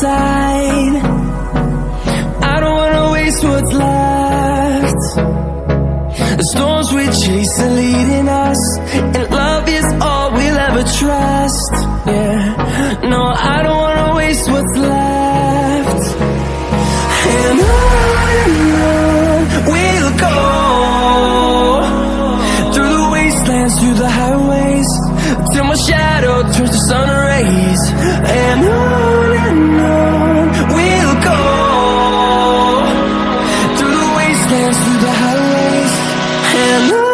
side. I don't wanna waste what's left. The storms we chase are leading us, and love is all we'll ever trust. Yeah, no, I don't wanna waste what's left. And on we'll go, through the wastelands, through the highways, till my shadow turns to sun rays. And on we'll go, through the wastelands, through the highways, and on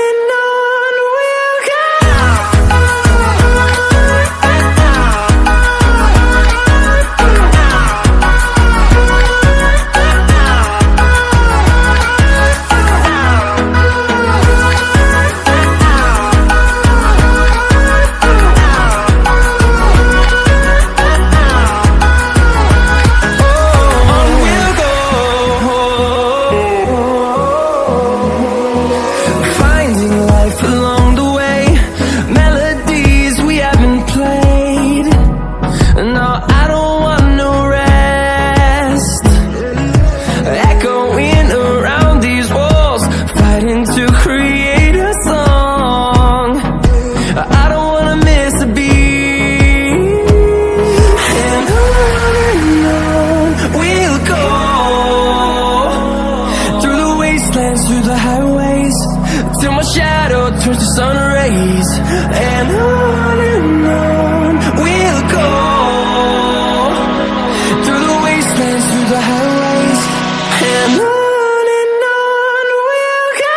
we'll go. Through the highways, till my shadow turns to sun rays. And on we'll go, through the wastelands, through the highways, and on we'll go.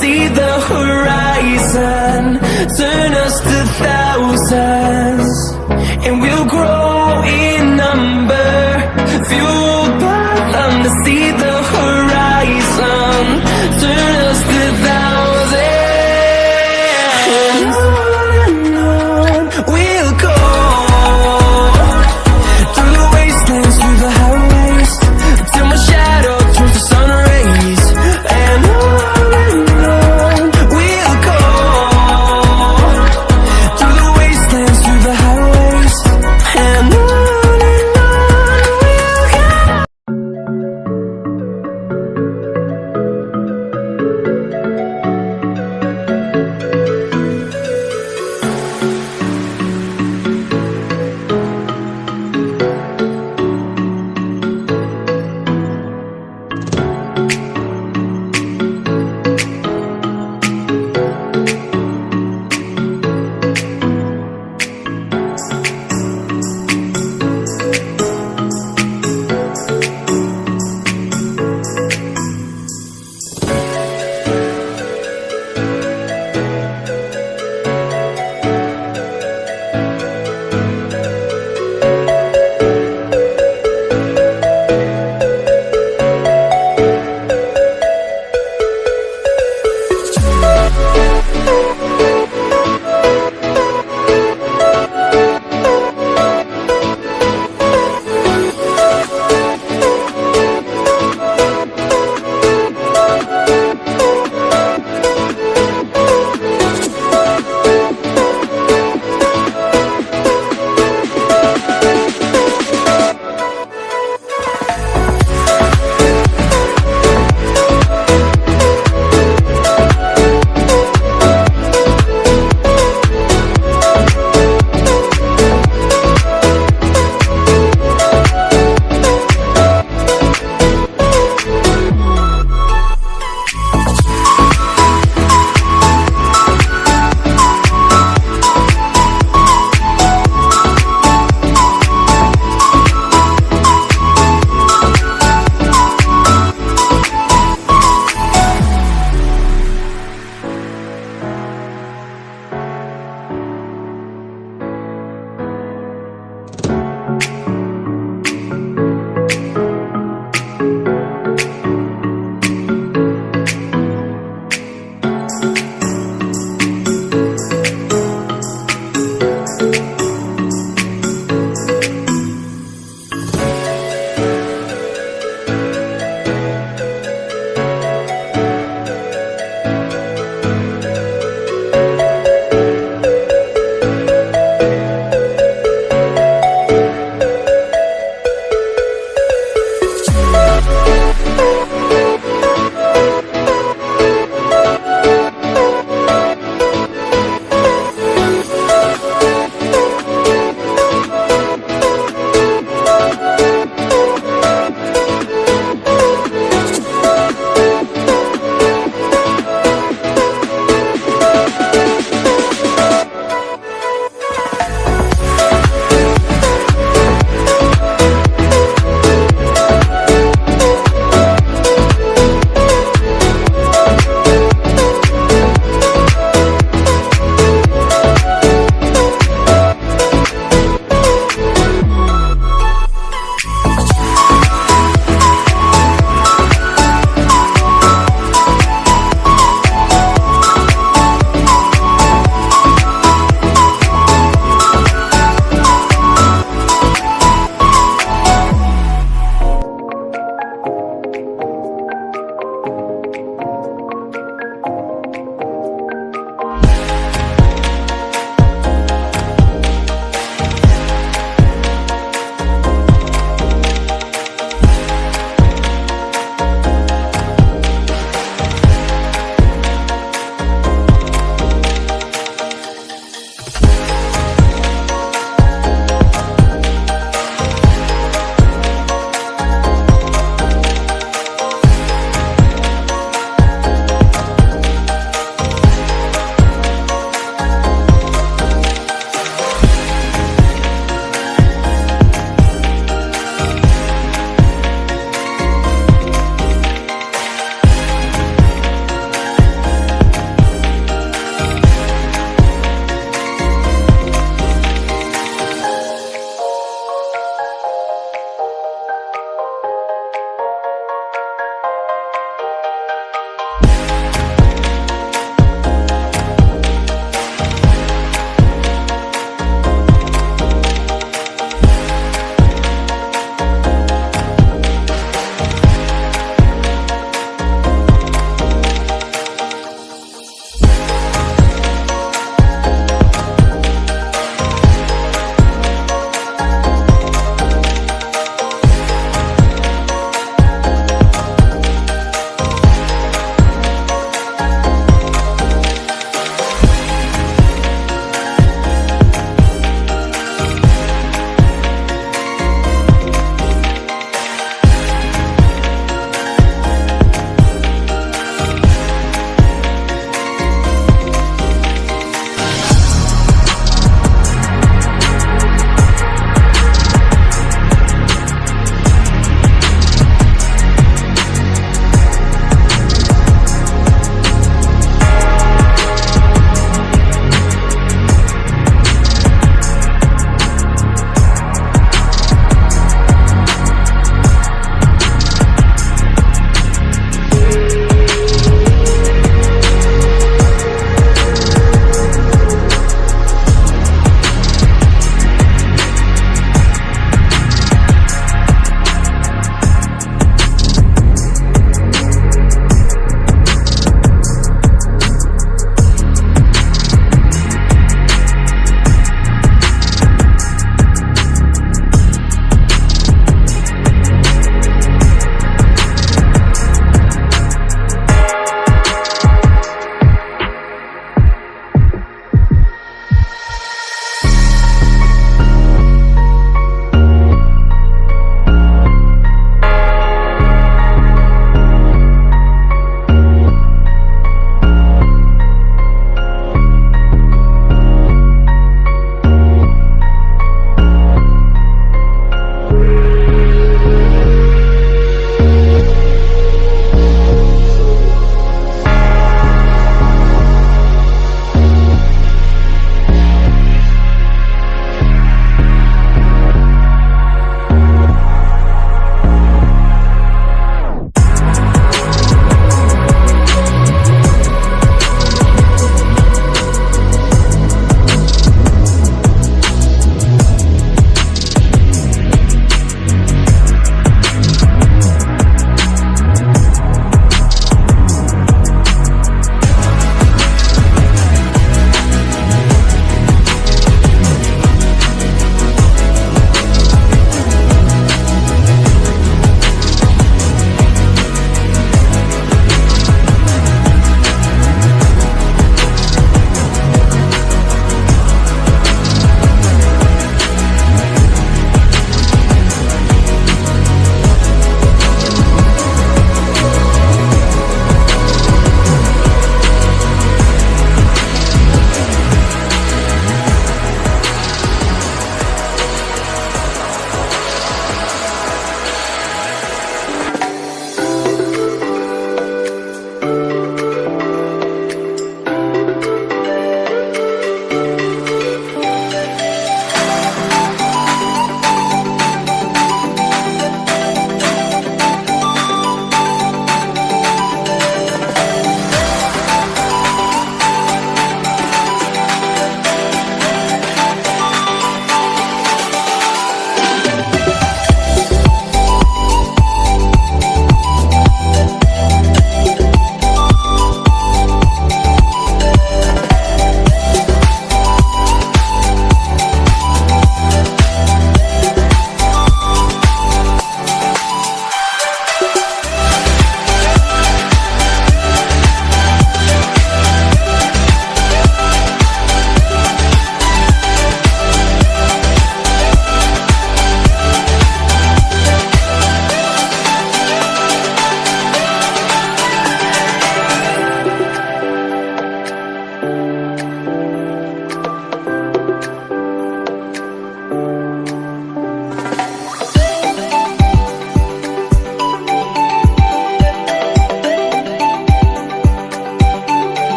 See the horizon, turn us to thousands, and we'll grow in number, fueled by them to see the horizon, turn us to thousands, and on we'll go, through the wastelands, through the highways, till my shadow turns to sun rays. And through the highways, and on we'll go.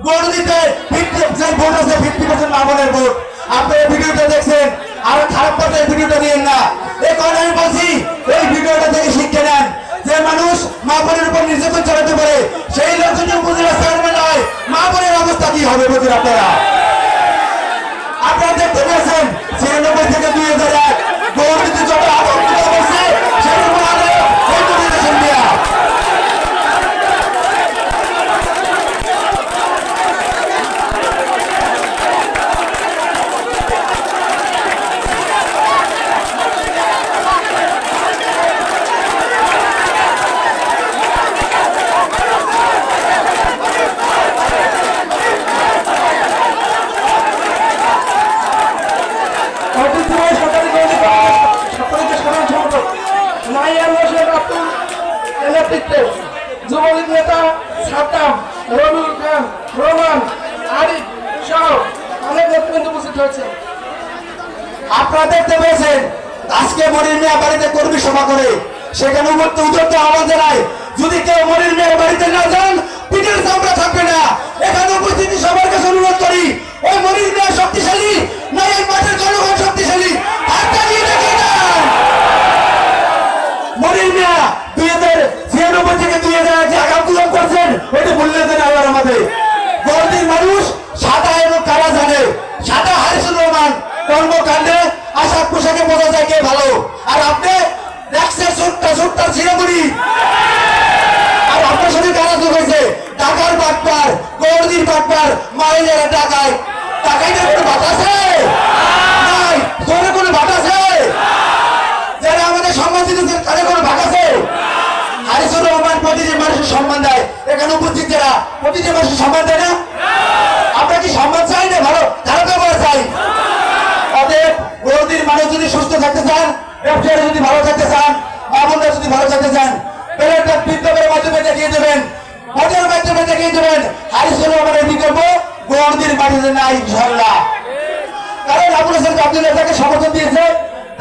গণদিতে 50% vote আছে, 50% মা বোনের vote. আপনারা ভিডিওটা দেখছেন, আর খারাপ পথে ভিডিওটা নিয়েন না। এই কারণে আমি বলছি এই ভিডিওটা থেকে শিক্ষা নেন। যে মানুষ মা বোনের উপর নির্যাতন চালাতে পারে সেই লোকজন উপজেলা চেয়ারম্যান হয়, মা বোনের অবস্থা কি হবে বুঝুন আপনারা। আপনারা দেখতে পেয়েছেন 96 থেকে 2001 গণদিতে যত আতঙ্ক অবস্থা সেরকম আগে এই পরিবেশন দেয়া। যুবলীগ নেতা সাদ্দাম, রবিউল খান, রোমান, আরিফ সহ অনেক নেতৃবৃন্দ উপস্থিত হয়েছে। আপনারা দেখতে পেয়েছেন আজকে মনির মিয়া বাড়িতে কর্মী সভা করে সেখানে উদ্যোক্তা আহ্বান জানায়, যদি কেউ মনির মিয়ার বাড়িতে না যান পিঠের চামড়া থাকবে না। এখানে উপস্থিতি সবার কাছে অনুরোধ করি, ওই মনির মিয়া শক্তিশালী না এই মাঠের জনগণ শক্তিশালী? হাতটা দিয়ে দেখিয়ে দেন। মনির মিয়া 2096 থেকে 2001 যে আন্দোলন করছেন ওইটা ভুললে দেন আল্লাহর আমাদের। গর্দির মানুষ সাদা এবং কারা জানে। সাদা হারিসুর রহমান কর্মকাণ্ডে আশাক পোশাকে বোঝা যায় কে ভালো, আর আপনি দেখছেন ছোট্টা ছিড়ামুড়ি। আর আপনার সাথে কারা যোগ হয়েছে? টাকার বাটপার, গর্দির বাটপার, মাইলেরা টাকায় টাকাইদের কোনো ভাত আছে নাই? তোরে কোনো ভাত আছে? যারা আমাদের সম্মান দিতেছেন তাদের কোনো ভাগ আছে? হারিসুর রহমান প্রতিটি মানুষের সম্মান দেয়, এখানে উপস্থিত যারা প্রতিটি মানুষের সম্মান দেয় না? আমরা কি সম্মান চাই না ভালো খারাপ ব্যবহার চাই? অতএব গরুদির মানুষ যদি সুস্থ থাকতে চান, ব্যবসায়ীরা যদি ভালো থাকতে চান, বাবুরা যদি ভালো থাকতে চান, প্লেটটা বিপ্লবের মাধ্যমে দেখিয়ে দেবেন, ভোটের মাধ্যমে দেখিয়ে দেবেন হারিসুর রহমানের বিকল্প গরুদির মাটিতে নাই ইনশাআল্লাহ। কারণ আবুল হাসান আব্দুল্লাহ তাকে সমর্থন দিয়েছে,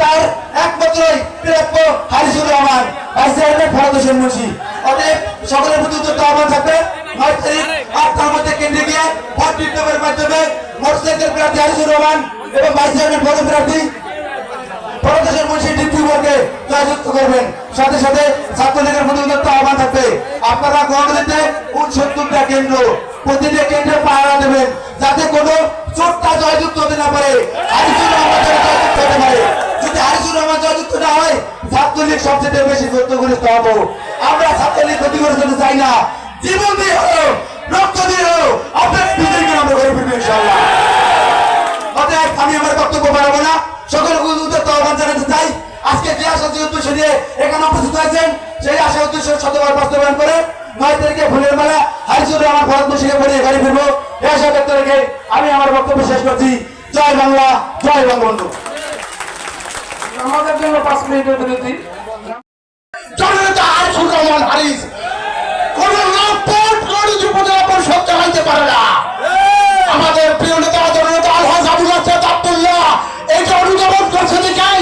তার একমাত্রই প্রাপ্য হারিসুর রহমান ভাইস চেয়ারম্যান ফরাদ হোসেন মুন্সি। অতএব সকলের প্রতি উদ্যোক্তা আহ্বান থাকবে 9 তারিখ 8টার মধ্যে কেন্দ্রে গিয়ে ভোট বিপ্লবের মাধ্যমে মোটরসাইকেল প্রার্থী হারিসুর রহমান এবং ভাইস চেয়ারম্যান পদ প্রার্থী ফরাদ হোসেন মুন্সি ডিপ্টিবর্গে জয়যুক্ত করবেন। সাথে সাথে ছাত্রলীগের প্রতি উদ্যোক্তা আহ্বান থাকবে, আপনারা গণদিতে 69টা কেন্দ্র, প্রতিটি কেন্দ্রে পাহারা দেবেন যাতে কোনো চোরটা জয়যুক্ত হতে না পারে, হারিসুর রহমান জয়যুক্ত হতে পারে। যদি হারিসুর রহমান জয়যুক্ত না হয় ছাত্রলীগ সবচেয়ে বেশি ক্ষতিগ্রস্ত হবো। আমরা ছাত্রলীগ ক্ষতিগ্রস্ত হতে চাই না, জীবন দিয়ে হলো রক্ত দিয়ে হলো আপনার বিজয়কে আমরা করে ফিরবো ইনশাআল্লাহ। অতএব আমি আমার বক্তব্য বাড়াবো না, সকলকে উদ্যোক্তা আহ্বান জানাতে চাই। আজকে যে আশা যে উদ্দেশ্য নিয়ে এখানে উপস্থিত হয়েছেন সেই আশা উদ্দেশ্য শতবার বাস্তবায়ন করে 9 তারিখে ফুলের মালা হারিসুর রহমান ফরাদ মুন্সিকে পড়িয়ে গাড়ি ফিরবো এই আশা ব্যক্ত রেখে আমি আমার বক্তব্য শেষ করছি। জয় বাংলা, জয় বঙ্গবন্ধু। আমাদের জন্য 5 মিনিটের বিরতি। জননেতা হারিসুর রহমান হারিস কোন রাজপথ গণিত উপজেলা পরিষদ চালাইতে পারে না। আমাদের প্রিয় নেতা জননেতা আলহাজ আবুল হাসান আব্দুল্লাহ এইটা অনুধাবন করছে দেখেই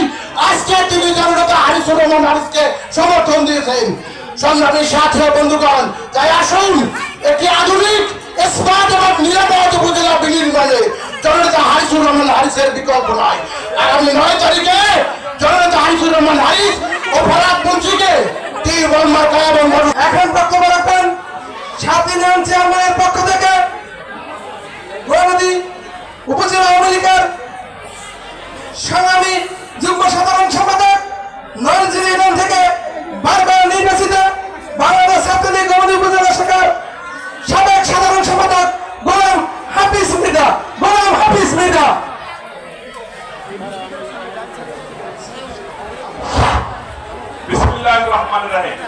আজকে তিনি জননেতা হারিসুর রহমান হারিসকে সমর্থন দিয়েছেন। সংগ্রামী সাথী ও বন্ধুগণ, তাই আসুন একটি আধুনিক স্মার্ট এবং নিরাপদ উপজেলা বিনির্মাণে জননেতা হারিসুর রহমান হারিসের বিকল্প নয়। আগামী 9 তারিখে জননেতা হারিসুর রহমান হারিস ও ফরাদ মুন্সিকে এখন বক্তব্য রাখবেন সাথী ইউনিয়ন চেয়ারম্যানের পক্ষ থেকে গোয়ালদি উপজেলা আওয়ামী লীগের সংগ্রামী যুগ্ম সাধারণ সম্পাদক নরজির ইউনিয়ন থেকে বারবার নির্বাচিত বাংলাদেশ ছাত্রলীগ গোয়ালদি উপজেলা শাখার সাবেক সাধারণ সম্পাদক গোলাম হাফিজ মৃধা। বিসমিল্লাহির রহমানির রহিম।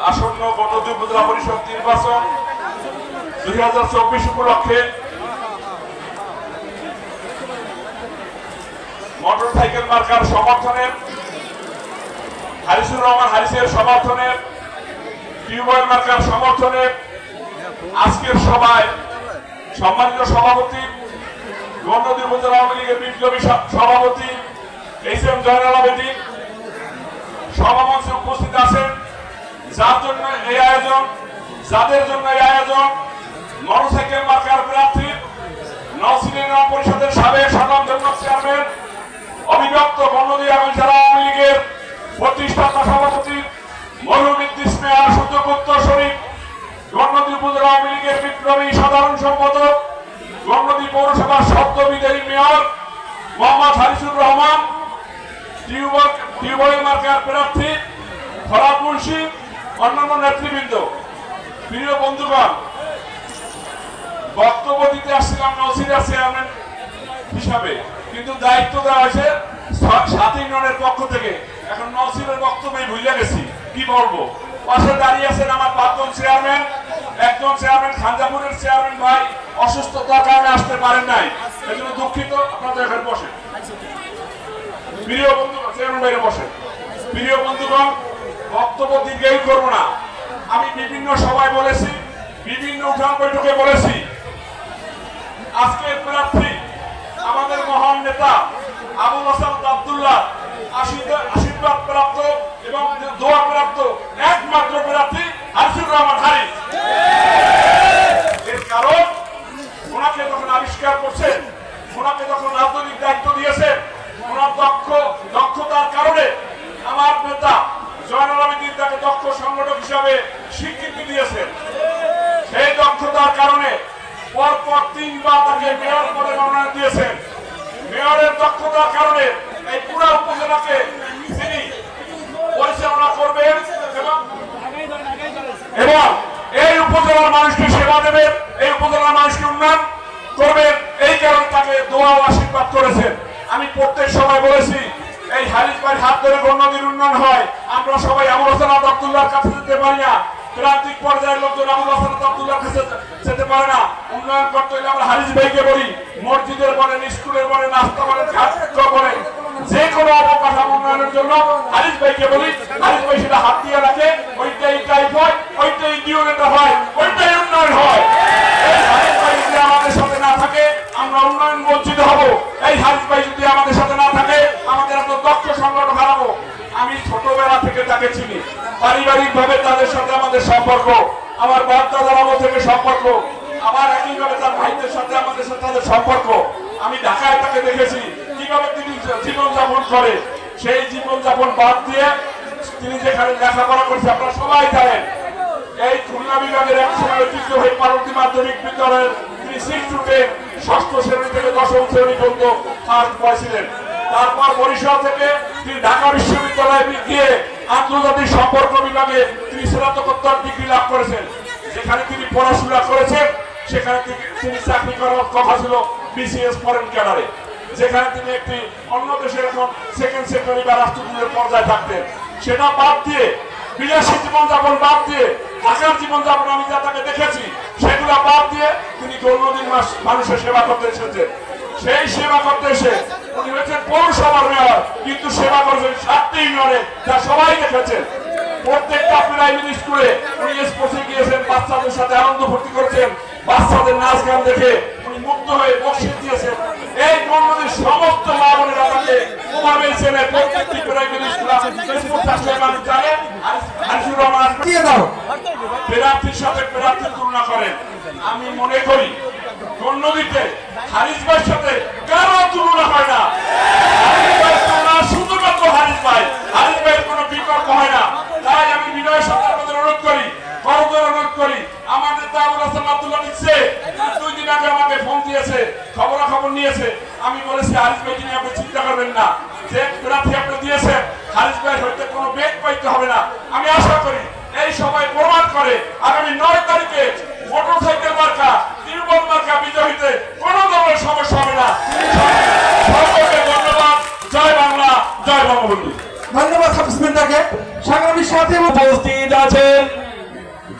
আসন্ন গণতন্ত্র উপজেলা পরিষদ নির্বাচন 2024 উপলক্ষে মোটরসাইকেল মার্কার সমর্থনে হারিসুর রহমান হারিসের সমর্থনে টিউবওয়েল মার্কার সমর্থনে আজকের সভায় সম্মানিত সভাপতি গণতন্ত্র উপজেলা আওয়ামী লীগের বিপ্লবী সভাপতি এইচএম জয়নাল আবেদীন সভামঞ্চে উপস্থিত আছেন, যার জন্য এই আয়োজন যাদের জন্য এই আয়োজন, মোটরসাইকেল মার্কার প্রার্থী নওসিন ইউনিয়ন পরিষদের সাবেক সাধারণ চেয়ারম্যান, অবিভক্ত গণদী জেলা আওয়ামী লীগের প্রতিষ্ঠাতা সভাপতি মরহুম ইদ্রিস মিয়ার সুযোগ্য উত্তরসূরি, গণদী উপজেলা আওয়ামী লীগের বিপ্লবী সাধারণ সম্পাদক, গণদী পৌরসভার শব্দবিদায়ী মেয়র মোহাম্মদ হারিসুর রহমান, টিউবওয়েল মার্কার প্রার্থী ফরাদ মুন্সি, অন্যান্য নেতৃবৃন্দ, প্রিয় বন্ধুগণ, বক্তব্য দিতে আসছিলাম নওসিরা চেয়ারম্যান হিসাবে, কিন্তু দায়িত্ব দেওয়া হয়েছে 7 ইউনিয়নের পক্ষ থেকে। এখন নওসিরের বক্তব্যে ভুলে গেছি, কি বলবো। পাশে দাঁড়িয়ে আছেন আমার 5 জন চেয়ারম্যান, একজন চেয়ারম্যান খানজাপুরের চেয়ারম্যান ভাই অসুস্থতার কারণে আসতে পারেন নাই, এই জন্য দুঃখিত। আপনাদের এখানে বসেন, প্রিয় বন্ধুগণ, চেয়ারম্যান ভাইরা বসেন। প্রিয় বন্ধুগণ, বক্তব্য দীর্ঘায়ী করবো না। আমি বিভিন্ন সভায় বলেছি, বিভিন্ন উঠান বৈঠকে বলেছি, আজকের প্রার্থী আমাদের মহান নেতা আবুল হাসান আব্দুল্লাহ আশীর্বাদ প্রাপ্ত এবং দোয়া প্রাপ্ত একমাত্র প্রার্থী হারিসুর রহমান হারিস। এর কারণ, ওনাকে যখন আবিষ্কার করছেন, ওনাকে যখন রাজনৈতিক দায়িত্ব দিয়েছেন, ওনার দক্ষতার কারণে আমার নেতা জয়নুল আবেদিন তাকে দক্ষ সংগঠক হিসাবে স্বীকৃতি দিয়েছেন। সেই দক্ষতার কারণে পরপর 3 বার তাকে মেয়র পদে মনোনয়ন দিয়েছেন। মেয়রের দক্ষতার কারণে এই পুরো উপজেলাকে তিনি পরিচালনা করবেন এবং এই উপজেলার মানুষকে সেবা দেবেন, এই উপজেলার মানুষকে উন্নয়ন করবেন। এই কারণে তাকে দোয়া ও আশীর্বাদ করেছেন। আমি প্রত্যেক সময় বলেছি, এই হারিস ভাই হাত ধরে গণনদীর উন্নয়ন হয়। আমরা সবাই আবুল হাসান আব্দুল্লাহর কাছে যেতে পারি না, প্রান্তিক পর্যায়ের লোকজন আবুল হাসান আব্দুল্লাহর কাছে যেতে পারে না। উন্নয়ন করতে হলে আমরা হারিস ভাইকে বলি, মসজিদের বলেন, স্কুলের বলেন, নাস্তা বলেন, ঘাট বলেন, যে কোনো অবকাঠামো উন্নয়নের জন্য হারিস ভাইকে বলি। হারিস ভাই সেটা হাত দিয়ে রাখে, ওইটাই টাইপ হয়, ওইটাই ডিওনেটা হয়, ওইটাই উন্নয়ন হয়। এই হারিস ভাই যদি আমাদের সাথে না থাকে, আমরা উন্নয়ন বঞ্চিত হব। এই হারিস ভাই যদি আমাদের সাথে না থাকে, আমাদের এত দক্ষ সংগঠন হারাবো। আমি ছোটবেলা থেকে তাকে চিনি, পারিবারিক ভাবে তাদের সাথে আমাদের সম্পর্ক, আমার বাপ দাদার আমল থেকে সম্পর্ক, আবার একইভাবে তার ভাইদের সাথে আমাদের সাথে তাদের সম্পর্ক। আমি ঢাকায় তাকে দেখেছি কিভাবে তিনি জীবনযাপন করে। সেই জীবনযাপন বাদ দিয়ে তিনি যেখানে লেখাপড়া করেছে, আপনারা সবাই জানেন, এই খুলনা বিভাগের এক সময় ঐতিহ্যবাহী পার্বতী মাধ্যমিক বিদ্যালয়ের তিনি 6 to 10 ষষ্ঠ শ্রেণী থেকে 10ম শ্রেণী পর্যন্ত ফার্স্ট পাইছিলেন। তারপর বরিশাল থেকে তিনি ঢাকা বিশ্ববিদ্যালয়ে গিয়ে আন্তর্জাতিক সম্পর্ক বিভাগে তিনি স্নাতকোত্তর ডিগ্রি লাভ করেছেন। যেখানে তিনি পড়াশোনা করেছেন, সেখানে তিনি চাকরি করার কথা ছিল বিসিএস ফরেন ক্যাডারে, যেখানে তিনি একটি অন্য দেশের এখন সেকেন্ড সেক্রেটারি বা রাষ্ট্রদূতের পর্যায়ে থাকতেন। সেটা বাদ দিয়ে, বিলাসী জীবনযাপন বাদ দিয়ে, ঢাকার জীবনযাপন আমি যা তাকে দেখেছি, সেগুলো বাদ দিয়ে তিনি গৌরনদীর মানুষের সেবা করতে এসেছেন। সেই সেবা করতে এসে উনি হয়েছেন পৌরসভার মেয়র, কিন্তু সেবা করেছেন 7টি ইউনিয়নে, যা সবাই দেখেছেন। প্রত্যেকটা প্রাইমারি স্কুলে উনি স্পোর্টসে গিয়েছেন, বাচ্চাদের সাথে আনন্দ ফুর্তি করেছেন, বাচ্চাদের নাচ গান দেখে উনি মুগ্ধ হয়ে বকশিশ দিয়েছেন। এই গৌরনদীর সমস্ত মা বোনেরা তাকে ওভাবে চেনে, প্রত্যেকটি প্রাইমারি স্কুলে স্পোর্টস আসলে মানুষ জানে হারিসুর রহমান প্রার্থীর সাথে প্রার্থীর তুলনা করেন। আমি মনে করি গৌরনদীতে হারিস ভাইয়ের সাথে কারো তুলনা হয় না। হারিস ভাইয়ের তুলনা শুধুমাত্র হারিস ভাই, হারিস ভাইয়ের কোনো বিকল্প হয় না। তাই আমি বিনয়ের সাথে আপনাদের অনুরোধ করি, করজোর অনুরোধ করি, আমার নেতা আবুল হাসান আব্দুল্লাহ লিখছে 2 দিন আগে আমাকে ফোন দিয়েছে, খবরাখবর নিয়েছে। আমি বলেছি হারিস ভাইকে নিয়ে আপনি চিন্তা করবেন না, যে প্রার্থী আপনি দিয়েছেন হারিস ভাই হইতে কোনো বেগ পাইতে হবে না। আমি আশা করি এই সবাই প্রমাণ করে আগামী 9 তারিখে মোটরসাইকেল মার্কা, টিউবওয়েল মার্কা বিজয় হইতে কোনো ধরনের সমস্যা হবে না। সকলকে ধন্যবাদ। জয় বাংলা, জয় বঙ্গবন্ধু। ধন্যবাদ হাফিজ মিন্টাকে। সাংবাদিক সাথে উপস্থিত আছেন,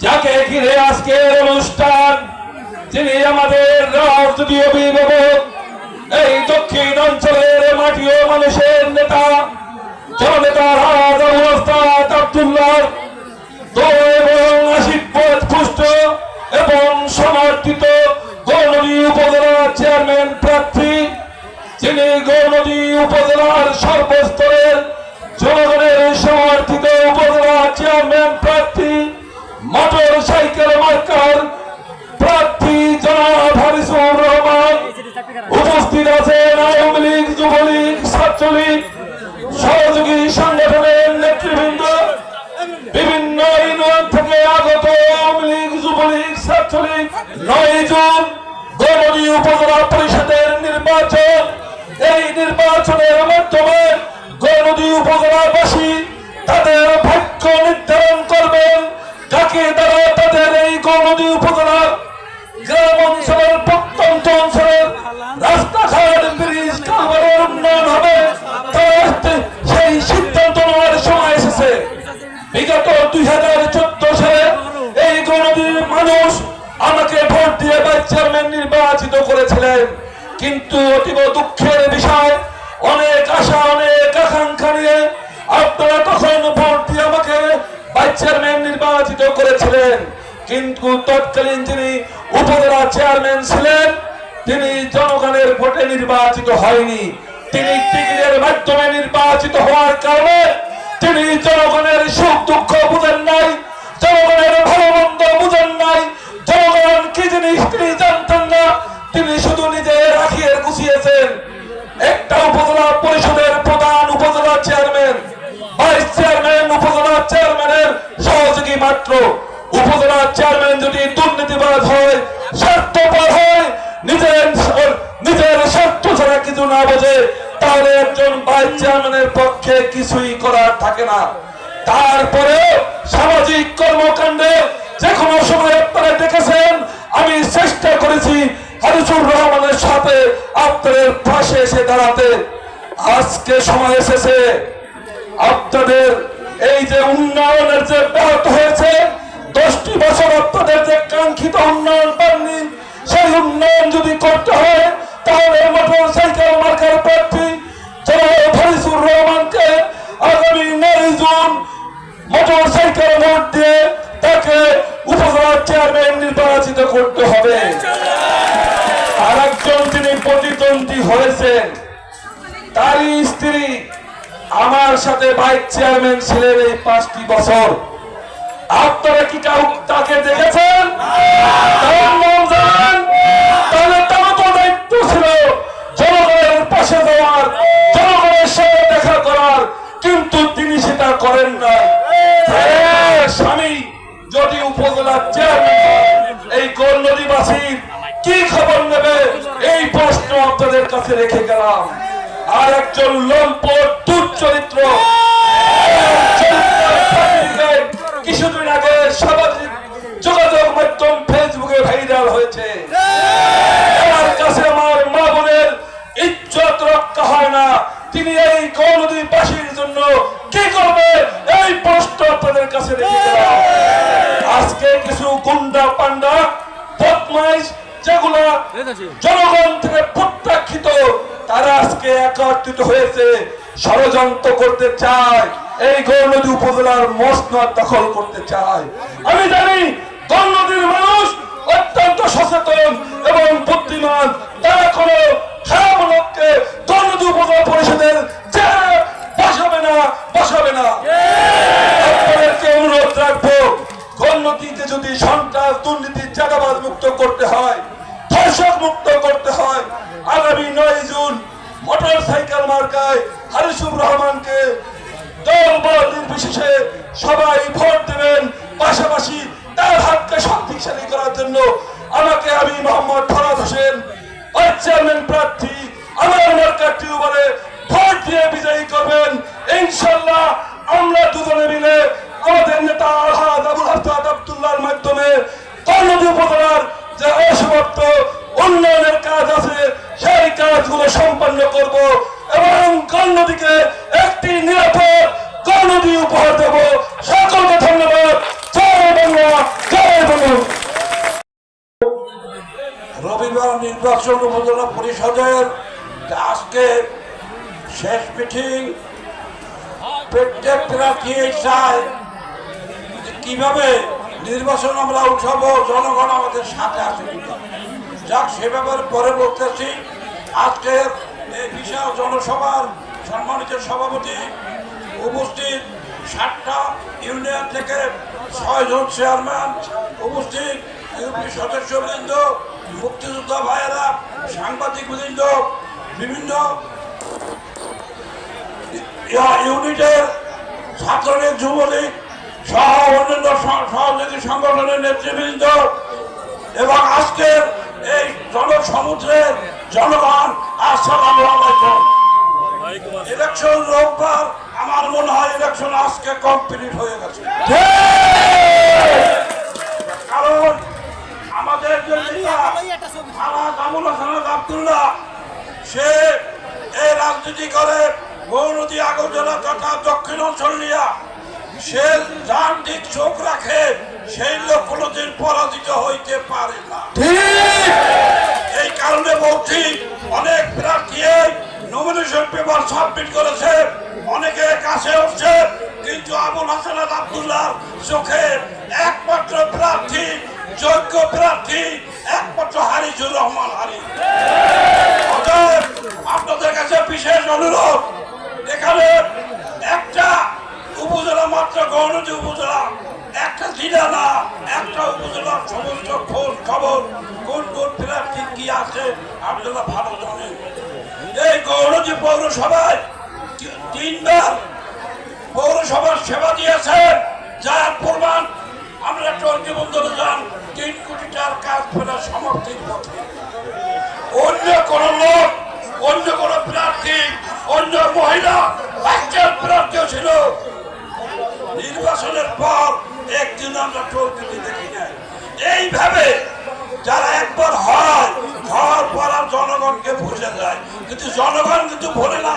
যাকে ঘিরে আজকের অনুষ্ঠান, যিনি আমাদের রাজনীতি অভিভাবক, এই দক্ষিণ অঞ্চলের মাটি ও মানুষের নেতা, জননেতা আবুল হাসান আব্দুল্লাহ এবং আশীর্বাদ পুষ্ট এবং সমর্থিত গৌরনদী উপজেলা চেয়ারম্যান প্রার্থী, যিনি গৌরনদী উপজেলার সর্বস্তরের জনগণের সমর্থিত উপজেলা চেয়ারম্যান প্রার্থী, মোটরসাইকেল 9 জুন গৌরদী উপজেলা পরিষদের নির্বাচন। এই নির্বাচনের মাধ্যমে গৌরদী উপজেলাবাসী তাদের ভাগ্য নির্ধারণ করবেন, যাকে দ্বারা তাদের এই গৌরদী উপজেলার গ্রাম অঞ্চলের প্রত্যন্ত অঞ্চলের রাস্তাঘাট, ব্রিজ, কালভার্টের উন্নয়ন হবে, সেই সিদ্ধান্ত নেওয়ার সময় এসেছে। বিগত 2014 সালে এই গৌরদীর মানুষ আমাকে ভোট দিয়ে ভাইস চেয়ারম্যান নির্বাচিত করেছিলেন, কিন্তু অতীব দুঃখের বিষয়, অনেক আশা অনেক আকাঙ্ক্ষা নিয়ে আপনারা তখন ভোট দিয়ে আমাকে ভাইস চেয়ারম্যান নির্বাচিত করেছিলেন, কিন্তু তৎকালীন যিনি উপজেলা চেয়ারম্যান ছিলেন তিনি জনগণের ভোটে নির্বাচিত হয়নি। তিনি টিকিটের মাধ্যমে নির্বাচিত হওয়ার কারণে তিনি জনগণের সুখ দুঃখ বুঝেন নাই, জনগণের ভালো মন্দ বুঝেন নাই, জনগণ কি জিনিস তিনি জানতেন না। তিনি শুধু নিজে রাখিয়ে গুছিয়েছেন। একটা উপজেলা পরিষদের প্রধান উপজেলা চেয়ারম্যান, ভাইস চেয়ারম্যান উপজেলা চেয়ারম্যানের সহযোগী মাত্র। উপজেলা চেয়ারম্যান যদি দুর্নীতিবাজ হয়, স্বার্থপর হয়, নিজের স্বার্থ ছাড়া কিছু না বোঝে, তাহলে একজন ভাইস চেয়ারম্যানের পক্ষে কিছুই করার থাকে না। তারপরে সামাজিক কর্মকাণ্ডে যে কোনো সময় আপনারা দেখেছেন আমি চেষ্টা করেছি হারিসুর রহমানের সাথে আপনাদের পাশে এসে দাঁড়াতে। আজকে সময় এসেছে আপনাদের এই যে উন্নয়নের যে ব্যাহত হয়েছে, 10টি বছর আপনাদের যে কাঙ্ক্ষিত উন্নয়ন পাননি, সেই উন্নয়ন যদি করতে হয় তাহলে মোটর সাইকেল মার্কার প্রার্থী জনাব হারিসুর রহমানকে আগামী 9 জুন মোটর সাইকেল ভোট দিয়ে তাকে উপজেলা চেয়ারম্যান নির্বাচিত করতে হবে। আর একজন তিনি প্রতিদ্বন্দ্বী হয়েছেন, তারই স্ত্রী আমার সাথে ভাইস চেয়ারম্যান ছিলেন এই 5টি বছর। আপনারা কি তাকে দেখেছেন? তাহলে তারও তো দায়িত্ব ছিল জনগণের পাশে যাওয়ার, জনগণের সাথে দেখা করার, কিন্তু তিনি সেটা করেন না। স্বামী যদি উপজেলা চেয়ারম্যান এই গৌরনদীবাসীর কি খবর নেবে, এই প্রশ্ন আপনাদের কাছে রেখে গেলাম। আর একজন লম্পট দুর্চরিত্র কিছুদিন আগে সামাজিক যোগাযোগ মাধ্যম ফেসবুকে ভাইরাল হয়েছে। আমার কাছে আমার মা বোনের ইজ্জত রক্ষা হয় না, তিনি এই গৌরনদীবাসীর জন্য কি করবে, এই প্রশ্ন আপনাদের কাছে রেখে গেলাম। আজকে কিছু গুন্ডা পান্ডা বদমাইশ যেগুলা জনগণ থেকে প্রত্যাখ্যিত, তারা আজকে একত্রিত হয়েছে, ষড়যন্ত্র করতে চায়, এই গৌরনদী উপজেলার মসনদ দখল করতে চায়। আমি জানি গৌরনদীর মানুষ অত্যন্ত সচেতন এবং বুদ্ধিমান, তারা কোনো খারাপ লোককে গৌরনদী উপজেলা পরিষদের চেহারা বসাবে না। আপনাদেরকে অনুরোধ রাখবো, গৌরনদীকে যদি সন্ত্রাস, দুর্নীতি, চাঁদাবাজ মুক্ত করতে হয়, ধর্ষক মুক্ত করতে হয়, আগামী 9 জুন মোটর সাইকেল মার্কায় হারিসুর রহমানকে দল বল নির্বিশেষে সবাই ভোট দেবেন। পাশাপাশি তার হাতকে শক্তিশালী করার জন্য আমাকে, আমি মোহাম্মদ ফরাদ হোসেন ভাইস চেয়ারম্যান প্রার্থী, আমার মার্কা টিউবারে ভোট দিয়ে বিজয়ী করবেন। ইনশাআল্লাহ আমরা দুজনে মিলে আমাদের নেতা আলহাজ আবুল হাসান আব্দুল্লাহর মাধ্যমে গৌরনদী উপজেলার যে অসমাপ্ত উন্নয়নের কাজ আছে সেই কাজগুলো সম্পন্ন করব এবং গৌরনদীকে একটি নিরাপদ গৌরনদী উপহার দেব। সকলকে ধন্যবাদ। জয় বাংলা, জয় বাংলা। রবিবার নির্বাচন উপজেলা পরিষদের আজকে শেষ মিটিং। প্রত্যেক প্রার্থী চায় কিভাবে নির্বাচন আমরা উঠাবো, জনগণ আমাদের সাথে আছে কিনা। যাক, সে ব্যাপারে পরে বলতেছি। আজকের এই বিশাল জনসভার সম্মানিত সভাপতি উপস্থিত, 7টা ইউনিয়ন থেকে 6 জন চেয়ারম্যান উপস্থিত, ইউপি সদস্যবৃন্দ, মুক্তিযোদ্ধা ভাইয়েরা, সাংবাদিক বৃন্দ, বিভিন্ন ইউনিটের ছাত্রলীগ, যুবলীগ সহ অন্যান্য সহযোগী সংগঠনের নেতৃবৃন্দ, এবং আজকের এই জনসমুদ্রের জনগণ, আসসালামু আলাইকুম। ইলেকশন রোববার, আমার মনে হয় ইলেকশন আজকে কমপ্লিট হয়ে গেছে। কারণ আমাদের যে নেতা আব্দুল্লাহ, সে এই রাজনীতি করে গৌরদী আগরতলা তথা দক্ষিণ অঞ্চল নিয়ে সে যার দিক চোখ রাখে সেই লোক কোনোদিন পরাজিত হইতে পারে না। এই কারণে বলছি, অনেক প্রার্থী নমিনেশন পেপার সাবমিট করেছে, অনেকে কাছে উঠছে, কিন্তু আবুল হাসান আব্দুল্লাহ চোখে একমাত্র প্রার্থী, যোগ্য প্রার্থী একমাত্র হারিজুর রহমান হারি। আপনাদের কাছে বিশেষ অনুরোধ, এখানে একটা উপজেলা মাত্র, গৌরনদী উপজেলা, একটা জেলা না, একটা উপজেলার সমস্ত খোঁজ খবর কোন কোন প্রার্থী কি আছে আপনারা ভালো জানেন। এই গৌরনদী পৌরসভায় 3বার পৌরসভার সেবা দিয়েছে, যার প্রমাণ আমরা চলতি বন্ধুরা যান 3 কোটি টাকার কাজ ফেরার সমর্থিত পথে। অন্য কোন লোক, অন্য কোন প্রার্থী, অন্য মহিলা একজন প্রার্থীও ছিল, নির্বাচনের পর একদিন আমরা চলতি দেখি না। এইভাবে যারা একবার হয়, হওয়ার পর আর জনগণকে বুঝে যায়, কিন্তু জনগণ কিন্তু ভোলে না।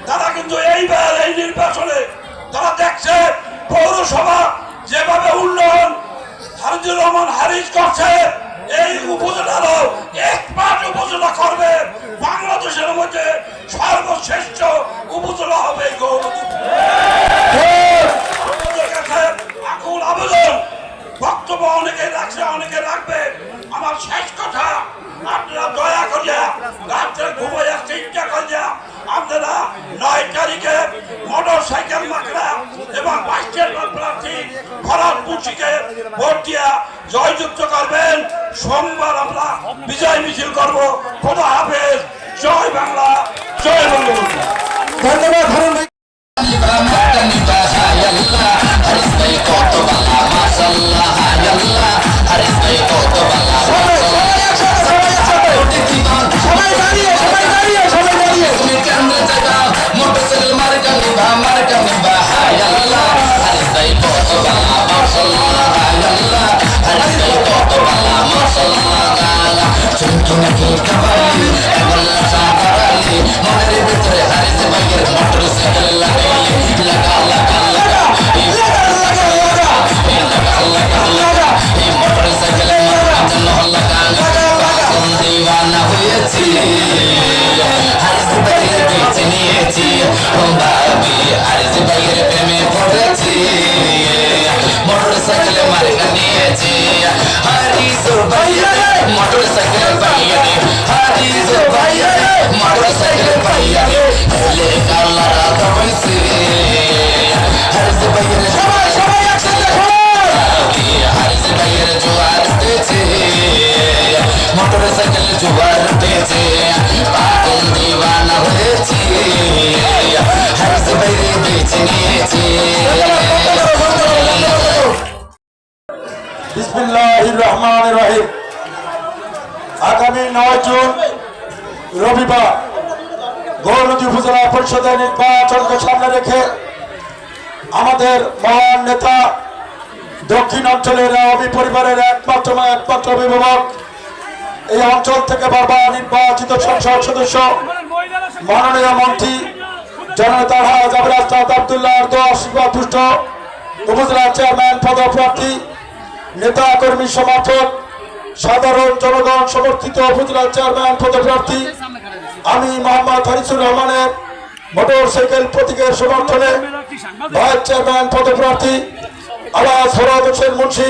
তারা কিন্তু এইবার এই নির্বাচনে তারা দেখছে পৌরসভা যেভাবে উন্নয়ন হারিজুর রহমান হারিজ করছে, এই উপজেলারও একমাত্র উপজেলা করবে, বাংলাদেশের মধ্যে সর্বশ্রেষ্ঠ উপজেলা হবে গৌরনদী। আমাদের কাছে আকুল আবেদন, বক্তব্য অনেকে রাখছে, অনেকে রাখবে। আমার শেষ কথা, আপনারা দয়া করিয়া রাত্রে ঘুমাইয়া চিন্তা করিয়া আপনারা 9 তারিখে মোটর সাইকেল মাকড়া এবং 22 প্রার্থী ফরাদ মুন্সিকে ভোট দিয়া জয়যুক্ত করবেন। সোমবার আমরা বিজয় মিছিল করবো। খোদা হাফেজ, জয় বাংলা, জয় বঙ্গবন্ধু। ধন্যবাদ হারুন ভাই। বিসমিল্লাহির রহমানির রহিম। আগামী 9 জুন রবিবার গৌরনদী উপজেলা পরিষদের নির্বাচনকে সামনে রেখে আমাদের মহান নেতা, দক্ষিণ অঞ্চলের আওয়ামী পরিবারের একমাত্র অভিভাবক, এই অঞ্চল থেকে বারবার নির্বাচিত সংসদ সদস্য, মাননীয় মন্ত্রী জননেতা আলহাজ আব্দুল্লাহ আশীর্বাদ পুষ্ট উপজেলা চেয়ারম্যান পদপ্রার্থী, নেতা কর্মী সমর্থক, সাধারণ জনগণ সমর্থিত উপজেলা চেয়ারম্যান পদপ্রার্থী আমি মোহাম্মদ হারিসুর রহমানের মোটর সাইকেল প্রতীকের সমর্থনে ভাইস চেয়ারম্যান পদপ্রার্থী আওয়াজ ফরাদ হোসেন মুন্সি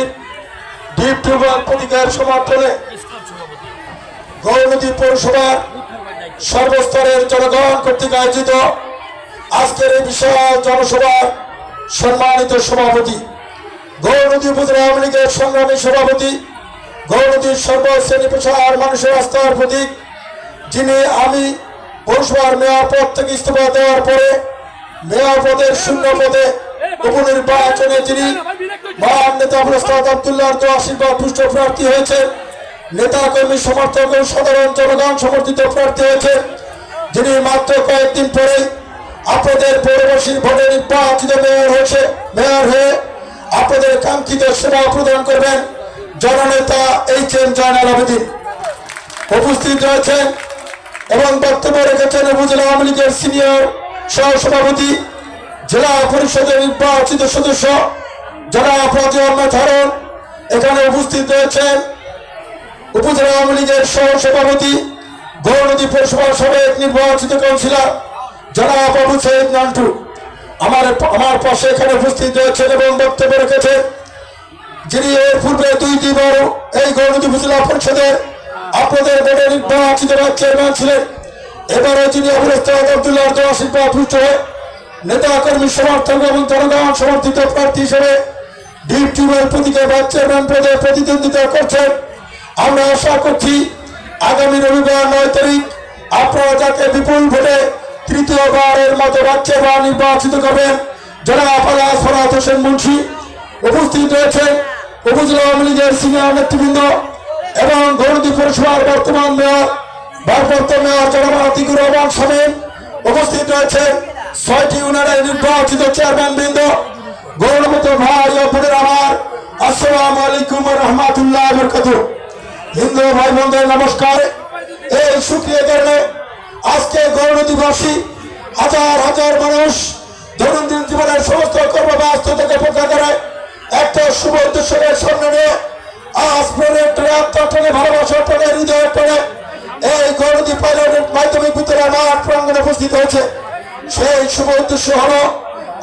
ডিপ টিউবওয়েল প্রতীকের সমর্থনে গৌরনদী পৌরসভার সর্বস্তরের জনগণ কর্তৃক আয়োজিত আজকের এই বিশাল জনসভার সম্মানিত সভাপতি, গৌরনদী উপজেলা আওয়ামী লীগের সংগ্রামী সভাপতি, গৌরনদীর সর্বশ্রেণী পেশার মানুষের আস্থার প্রতীক, যিনি আমি পৌরসভার মেয়র পদ থেকে ইস্তফা দেওয়ার পরে মেয়র পদের শূন্য পদে উপনির্বাচনে যিনি মহান নেতা আব্দুল্লাহ আশীর্বাদ পুষ্ট প্রার্থী হয়েছে, নেতা কর্মী সমর্থক ও সাধারণ জনগণ সমর্থিত প্রার্থী হয়েছে, যিনি মাত্র কয়েকদিন পরেই আপনাদের পৌরবাসীর ভোটে নির্বাচিত মেয়র হয়ে আপনাদের কাঙ্ক্ষিত সেবা প্রদান করবেন জননেতা এইচ.এম. জয়নাল আবেদীন। উপস্থিত রয়েছেন এবং বক্তব্য রেখেছেন উপজেলা আওয়ামী লীগের সিনিয়র সহসভাপতি, জেলা পরিষদের নির্বাচিত সদস্য জনাব রাজিউল ধরন। এখানে উপস্থিত রয়েছেন উপজেলা আওয়ামী লীগের সহসভাপতি, গৌরনদী পৌরসভার সাবেক নির্বাচিত কাউন্সিলর জনাব আবু সাইদ নান্টু। আমার পাশে এখানে উপস্থিত রয়েছেন এবং বক্তব্য রেখেছেন যিনি এর পূর্বে 2টি বার এই গৌরনদী উপজেলা পরিষদের আপনাদের ভোটে নির্বাচিত চেয়ারম্যান ছিলেন। এবারে যিনি আবদুল্লাহ আশীর্বাদ পুষ্ট হয়ে নেতা কর্মী সমর্থক এবং জনগণ সমর্থিত প্রার্থী হিসেবে ডিপ টিউবের প্রতীকে ভাইস চেয়ারম্যান পদে প্রতিদ্বন্দ্বিতা করছেন। আমরা আশা করছি আগামী রবিবার 9 তারিখ আপনারা যাকে বিপুল ভোটে তৃতীয়বারের মতো ভাইস চেয়ারম্যান নির্বাচিত করবেন জনাব আলহাজ ফরহাদ হোসেন মুন্সি। উপস্থিত রয়েছেন উপজেলা আওয়ামী লীগের সিনিয়র নেতৃবৃন্দ এবং গৌরনদী পৌরসভার বর্তমান মেয়র ভারপ্রাপ্ত মেয়র জনাব আতিকুর রহমান শামীম। উপস্থিত রয়েছেন 6টি ইউনিয়নের নির্বাচিত চেয়ারম্যান বৃন্দ, গৌরবমত ভাই ও বোনের আমার আসসালামু আলাইকুম ওয়া রাহমাতুল্লাহি ওয়া বারাকাতুহু। হিন্দু ভাই বোনদের নমস্কার। এই শুকরিয়া কারণে আজকে গৌরনদীবাসী হাজার হাজার মানুষ দৈনন্দিন জীবনের সমস্ত কর্মব্যস্ততাকে উপেক্ষা করে একটা শুভ উদ্দেশ্যের সামনে নিয়ে আজ প্রেমের টানে, আত্মার টানে, ভালোবাসার টানে, হৃদয়ের টানে এই গৌরনদী পাইলট মাধ্যমিক বিদ্যালয় মাঠ প্রাঙ্গণে উপস্থিত হয়েছে। সেই শুভ উদ্দেশ্য হলো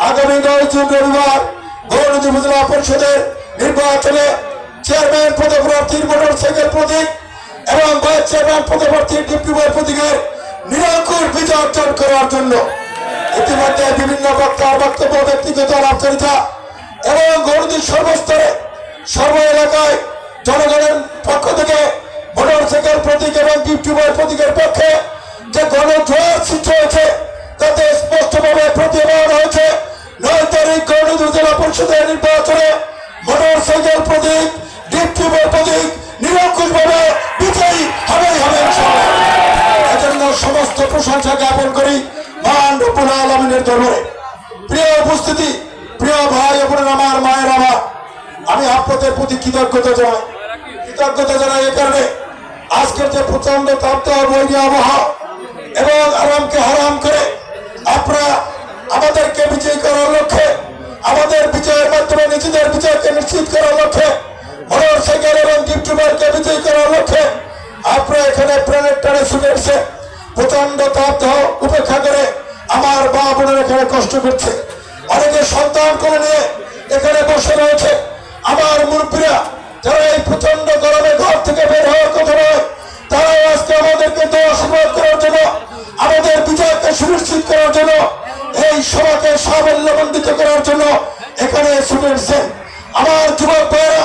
আগামী 9 জুন রবিবার গৌরনদী উপজেলা পরিষদের নির্বাচনে চেয়ারম্যান পদপ্রার্থীর মোটরসাইকেল প্রতীক এবং ভাইস চেয়ারম্যান পদপ্রার্থীর ডিপটি বয় প্রতীকের নিরঙ্কুশ বিজয় অর্জন করার জন্য ইতিমধ্যে বিভিন্ন বক্তার বক্তব্য, ব্যক্তিগত আলাপচারিতা এবং গৌরনদীর সর্বস্তরে সর্ব এলাকায় জনগণের পক্ষ থেকে মোটরসাইকেল প্রতীক এবং ডিপটি বয় প্রতীকের পক্ষে যে গণজোয়ার সৃষ্টি হয়েছে তাতে স্পষ্টভাবে প্রতিফলন হয়েছে 9 তারিখ গৌরনদী উপজেলা পরিষদের নির্বাচনে মোটরসাইকেল প্রতীক, ডিপটি বয় প্রতীক নিরঙ্কুশভাবে বিজয়ী হবেই হবে। এজন্য সমস্ত প্রশংসা জ্ঞাপন করি মহান রব্বুল আলামিনের দরবারে। প্রিয় উপস্থিতি, প্রিয় ভাই ও বোনেরা, আমার মায়ের আমার, আমি আপনাদের প্রতি কৃতজ্ঞতা জানাই এই কারণে আজকের যে প্রচন্ড তাপদাহ বৈরী আবহাওয়া এবং আরামকে হারাম করে আপনারা আমাদেরকে বিজয়ী করার লক্ষ্যে, আমাদের বিজয়ের মাধ্যমে নিজেদের বিজয়কে নিশ্চিত করার লক্ষ্যে, মোটরসাইকেল এবং ডিপটিউবারকে বিজয়ী করার লক্ষ্যে আপনারা এখানে প্রাণের টানে ছুটে এসে প্রচন্ড তাপদাহ উপেক্ষা করে আমার মা বোনের এখানে কষ্ট করছে। অনেকে সন্তান করে নিয়ে এখানে বসে রয়েছে। আমার মুরব্বীরা যারা এই প্রচন্ড গরমে ঘর থেকে বের হওয়ার কথা নয়, তারাও আজকে আমাদেরকে তো আশীর্বাদ করার জন্য, আমাদের বিজয়কে সুনিশ্চিত করার জন্য, এই সভাকে সাফল্যমণ্ডিত করার জন্য এখানে ছুটে এসেছেন। আমার যুবক ভাইয়েরা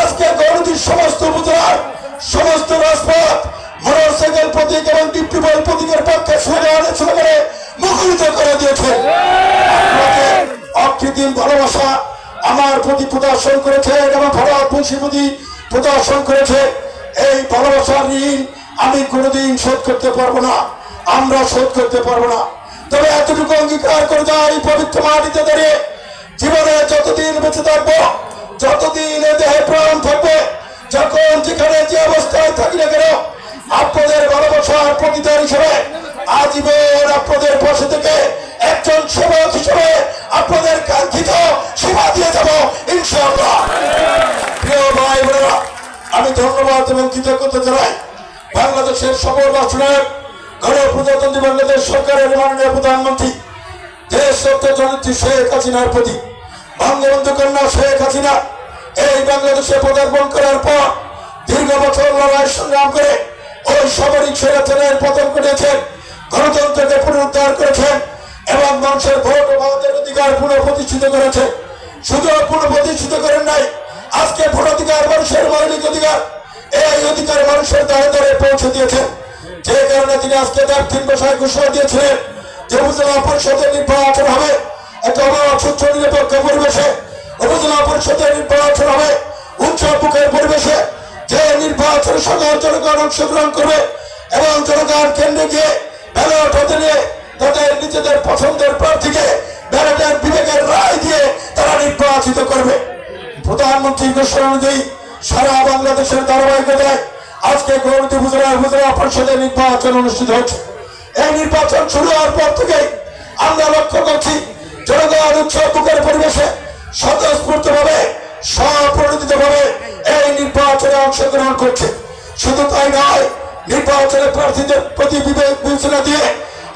আজকে গৌরনদীর সমস্ত উপজেলার সমস্ত রাজপথ মোটরসাইকেল প্রতীক এবং ডিপটি বয় প্রতীকের পক্ষে স্লোগানে মুখরিত করে দিয়েছে। অকৃত্রিম ভালোবাসা আমার প্রতি প্রদর্শন করেছে এবং ফরহাদ মুন্সির প্রতি প্রদর্শন করেছে। এই ভালোবাসার ঋণ আমি কোনোদিন শোধ করতে পারবো না, আমরা শোধ করতে পারবো না। তবে এতটুকু অঙ্গীকার করে যাই, পবিত্র মাটিতে দাঁড়িয়ে জীবনে যতদিন বেঁচে থাকবো, যতদিন এ দেহে প্রাণ থাকবে, যখন যেখানে যে অবস্থায় থাকি না কেন, আপনাদের ভালোবাসার প্রতিদান হিসেবে আজীবন আপনাদের পাশে থেকে একজন সেবক হিসেবে আপনাদের কাঙ্ক্ষিত সেবা দিয়ে যাব ইনশাআল্লাহ। প্রিয় ভাই বোনেরা, আমি ধন্যবাদ এবং কৃতজ্ঞতা জানাই বাংলাদেশের সফল রাষ্ট্রনায়ক গণপ্রজাতন্ত্রী বাংলাদেশ সরকারের মাননীয় প্রধানমন্ত্রী দেশরত্ন জননেত্রী শেখ হাসিনার প্রতি। বঙ্গবন্ধু কন্যা শেখ হাসিনা এই বাংলাদেশে পদার্পণ করার পর দীর্ঘ বছর লড়াই সংগ্রাম করে ওই সামরিক স্বৈরাচারের পতন ঘটিয়েছেন, গণতন্ত্রকে পুনরুদ্ধার করেছেন এবং মানুষের ভোট ও ভোটের অধিকার পুনঃপ্রতিষ্ঠিত করেছে। শুধু পুনঃপ্রতিষ্ঠিত করেন নাই, আজকে ভোটাধিকার মানুষের মৌলিক অধিকার, এই অধিকার মানুষের দ্বারে দ্বারে পৌঁছে দিয়েছেন। যে কারণে তিনি আজকে 3 বছর ঘোষণা দিয়েছিলেন যে উপজেলা পরিষদের নির্বাচন হবে একটা স্বচ্ছ নিরপেক্ষ পরিবেশে, উপজেলা পরিষদের নির্বাচন হবে উৎসব মুখের পরিবেশে। যে নির্বাচন নির্বাচনে সকল জনগণ অংশগ্রহণ করবে এবং জনগণ কেন্দ্রে গিয়ে ব্যালট হাতে নিয়ে তাদের নিজেদের পছন্দের প্রার্থীকে ব্যালটের বিবেকের রায় দিয়ে তারা নির্বাচিত করবে। প্রধানমন্ত্রী ঘোষণা অনুযায়ী সারা বাংলাদেশের ধারাবাহিকতায় আজকে গৌরতী উপজেলা পরিষদের নির্বাচন অনুষ্ঠিত হচ্ছে। এই নির্বাচন শুরু হওয়ার পর থেকেই আমরা লক্ষ্য করছি জনগণ উৎসবমুখর পরিবেশে স্বতঃস্ফূর্ত ভাবে স্বপ্রণোদিত ভাবে এই নির্বাচনে অংশগ্রহণ করছে। শুধু তাই নয়, নির্বাচনে প্রার্থীদের প্রতি বিবেচনা দিয়ে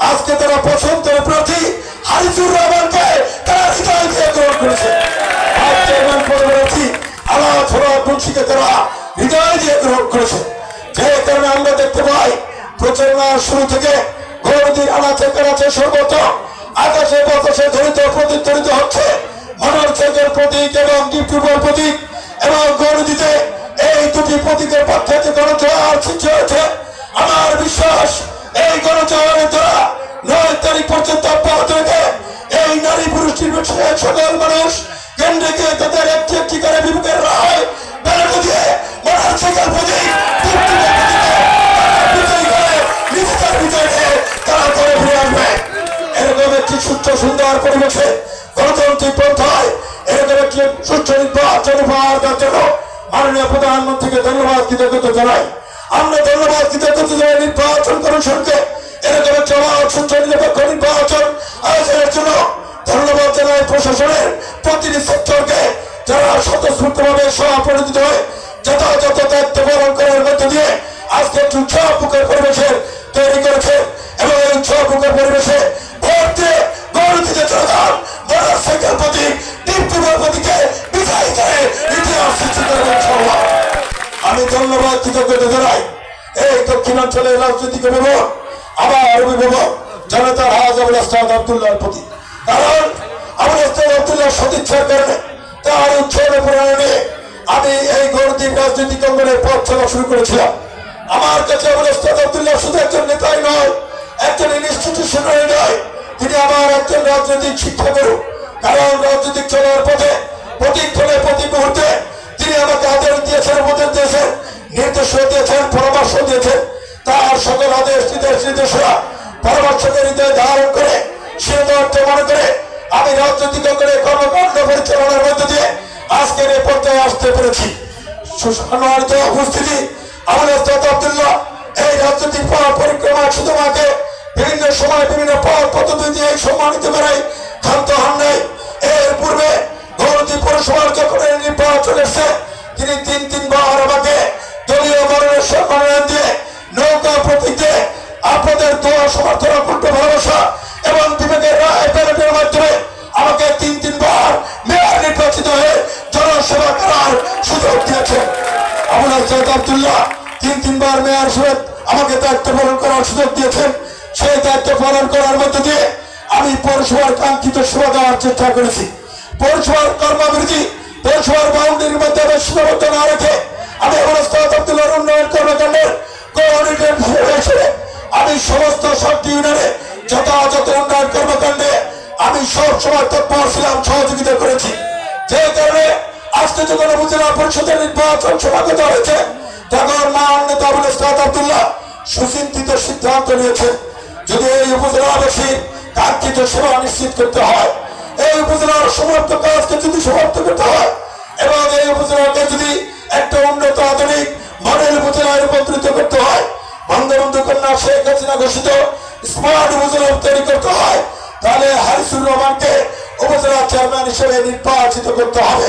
আজকে তারা পছন্দের প্রার্থী হারিসুর রহমানকে তারা হৃদয় দিয়ে গ্রহণ করেছে। মুন্সিকে তারা হৃদয় দিয়ে গ্রহণ করেছে। যে কারণে আমরা দেখতে পাই প্রচারণার শুরু থেকে গৌরদীর আনাচে কানাচে সর্বত্র আকাশে বাতাসে ধরিত প্রতিধ্বনিত হচ্ছে মোটরসাইকেল প্রতীক এবং ডিপটিউবের প্রতীক এবং গৌরদীতে এই দুটি প্রতীকের পক্ষে যে গণজোয়ার সৃষ্টি হয়েছে। আমার বিশ্বাস এই গণজোয়ারের দ্বারা 9 তারিখ পর্যন্ত অব্যাহত রেখে এই নারী পুরুষ নির্বিশেষে সকল মানুষ কেন্দ্রে গিয়ে তাদের একটি একটি করে বিবেকের রায় ব্যালট দিয়ে মোটরসাইকেল প্রতীক ডিপটিউবের প্রতীকে বিজয়ী করে নিজেদের বিজয়কে তারা করে ফিরে আসবে। এরকম একটি সুস্থ সুন্দর পরিবেশে গণতান্ত্রিক পন্থায় এরকম একটি সুস্থ নির্বাচন উপহার দেওয়ার জন্য মাননীয় প্রধানমন্ত্রীকে ধন্যবাদ কৃতজ্ঞতা জানাই। আমরা ধন্যবাদ কৃতজ্ঞতা জানাই নির্বাচন কমিশনকে এরকম একটি সুস্থ নিরপেক্ষ নির্বাচন আয়োজনের জন্য। ধন্যবাদ জানাই প্রশাসনের প্রতিটি সেক্টরকে যারা স্বতঃস্ফূর্তভাবে স্বপ্রণোদিত হয়ে যথাযথ দায়িত্ব পালন করার মধ্য দিয়ে আজকে একটি উৎসবমুখর পরিবেশের তৈরি করেছে এবং এই উৎসবমুখর পরিবেশে ভোট দিয়ে গৌরদীতে জনগণ মোটরসাইকেল প্রতীক ডিপটিউবের প্রতীকে বিজয়ী করে ইতিহাস সৃষ্টি করবে ইনশাআল্লাহ। আমি ধন্যবাদ কৃতজ্ঞতা জানাই এই দক্ষিণাঞ্চলের রাজনৈতিক অভিভাবক আমার অভিভাবক জনতার হাজ আবুল আস্তাদ আব্দুল্লাহর প্রতি। কারণ আবুল আস্তাদ আব্দুল্লাহ সদিচ্ছার কারণে তার উৎসবের প্রণয়নে আমি এই গৌরদীর রাজনৈতিক অঙ্গনের পথ চলা শুরু করেছিলাম। আমার কাছে আবুল আস্তাদ আব্দুল্লাহ শুধু একজন নেতাই নয়, একজন ইনস্টিটিউশনারি নয়, তিনি আমার একজন রাজনৈতিক শিক্ষাগুরু। কারণ রাজনৈতিক চলার পথে প্রতিক্ষণে প্রতি মুহূর্তে তিনি আমাকে আদেশ দিয়েছেন, উপদেশ দিয়েছেন, নির্দেশ দিয়েছেন, পরামর্শ দিয়েছেন। তার সকল আদেশ নির্দেশনা পরামর্শকে হৃদয়ে ধারণ করে সিদ্ধান্ত মনে করে আমি রাজনৈতিক অঙ্গনে কর্মকাণ্ড পরিচালনার মধ্য দিয়ে আজকের এই পর্যায়ে আসতে পেরেছি। সম্মানিত উপস্থিতি, আবুল আস্তাদ আব্দুল্লাহ এই রাজনৈতিক পরিক্রমা শুধু আমাকে বিভিন্ন সময় বিভিন্ন পথ পদ্ধতি দিয়ে সম্মানিত করাই ক্ষান্ত হন নাই। এর পূর্বে গৌরদী পৌরসভার যখন নির্বাচন এসছে তিনি 3 বার আমাকে দলীয় মনোনয়ন দিয়ে নৌকা প্রতীক দিয়ে আপনাদের দোয়া সমর্থন অকুণ্ঠ ভালোবাসা এবং বিবেকের রায় ব্যালটের মাধ্যমে আমাকে 3 বার মেয়র নির্বাচিত হয়ে জনসেবা করার সুযোগ দিয়েছে। আবুল আস্তাদ আব্দুল্লাহ 3 বার মেয়র হিসেবে আমাকে দায়িত্ব পালন করার সুযোগ দিয়েছেন। সেই দায়িত্ব পালন করার মধ্য দিয়ে আমি পৌরসভার কাঙ্ক্ষিত সেবা দেওয়ার চেষ্টা করেছি। পৌরসভার কর্মবিরতি পৌরসভার বাউন্ডারির মধ্যে সীমাবদ্ধ না রেখে আমি আবুল আস্তাদ আব্দুল্লাহর উন্নয়ন কর্মকাণ্ডের কোঅর্ডিনেটর হিসেবে আমি সমস্ত 7টি ইউনিয়নে যথাযথ উন্নয়ন কর্মকাণ্ডে আমি সব সময় তৎপর ছিলাম, সহযোগিতা করেছি। যে কারণে আজকে যখন উপজেলা পরিষদের নির্বাচন সমাগত হয়েছে তখন মাননীয় আবুল আস্তাদ আব্দুল্লাহ সুচিন্তিত সিদ্ধান্ত নিয়েছে। যদি এই উপজেলাবাসীর কাঙ্ক্ষিত সেবা নিশ্চিত করতে হয়, এই উপজেলার সমস্ত কাজকে যদি সমাপ্ত করতে হয় এবং এই উপজেলাকে যদি একটা উন্নত আধুনিক মডেল উপজেলায় রূপান্তরিত করতে হয়, বঙ্গবন্ধু কন্যা শেখ হাসিনা ঘোষিত স্মার্ট উপজেলা তৈরি করতে হয়, তাহলে হারিসুর রহমানকে উপজেলা চেয়ারম্যান হিসেবে নির্বাচিত করতে হবে।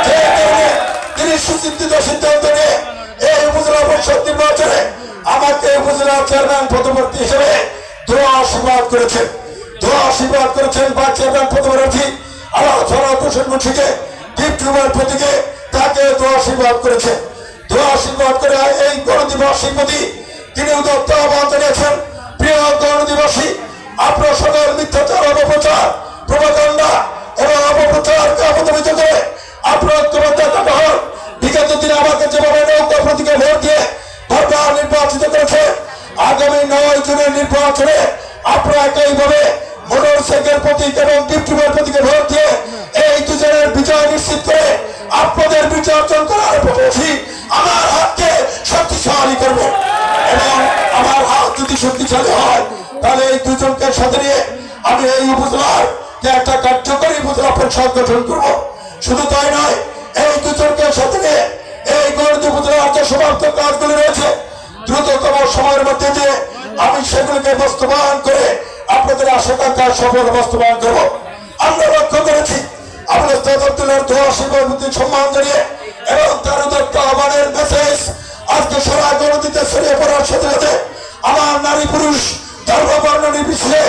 যে কারণে তিনি সুচিন্তিত সিদ্ধান্ত নিয়ে এই উপজেলা পরিষদ নির্বাচনে আমাকে উপজেলা চেয়ারম্যান পদপ্রার্থী হিসেবে দোয়া আশীর্বাদ করেছেন। দোয়া আশীর্বাদ করেছেন বা চেয়ারম্যান পদপ্রার্থী আল্লাহ তাআলা হোসেন মুন্সিকে ডিপটিউবের প্রতীকে তাকে দোয়া আশীর্বাদ করেছেন। দোয়া আশীর্বাদ করে এই গণদিবসের প্রতি তিনি উদাত্ত আহ্বান জানিয়েছেন, প্রিয় গণদিবসী, আপনার সকল মিথ্যাচার অপপ্রচার প্রপাগান্ডা এবং অপপ্রচারকে অপদমিত করে আপনার ঐক্যবদ্ধ হন। বিগত দিনে আমাকে যেভাবে নৌকা প্রতীকে ভোট দিয়ে বারবার নির্বাচিত করেছে, আগামী 9 জুনের নির্বাচনে আপনারা একইভাবে মোটরসাইকেল প্রতীক এবং ডিপটিউবের প্রতীকে ভোট দিয়ে এই দুজনের বিজয় নিশ্চিত করে আপনাদের বিজয় অর্জন করার পাশাপাশি আমার হাতকে শক্তি সাথে নিয়ে আমি এই উপজেলার যে একটা কার্যকরী উপজেলা পরিষদ গঠন করব। শুধু তাই নয়, এই দুজনকে সাথে নিয়ে এই গণিত উপজেলার যে সমাপ্ত কাজগুলি রয়েছে দ্রুততম সময়ের মধ্যে যে আমি সেগুলিকে বাস্তবায়ন করে আপনাদের আশাকাঙ্ক্ষা সফল বাস্তবায়ন করব। আমরা লক্ষ্য করেছি আমাদের আব্দুল্লাহর দোয়া আশীর্বাদ প্রতি সম্মান জানিয়ে এবং তার উদ্যোক্তা আহ্বানের মেসেজ আজকে সারা গণতিতে ছড়িয়ে পড়ার সাথে সাথে আমার নারী পুরুষ ধর্ম বর্ণ নির্বিশেষে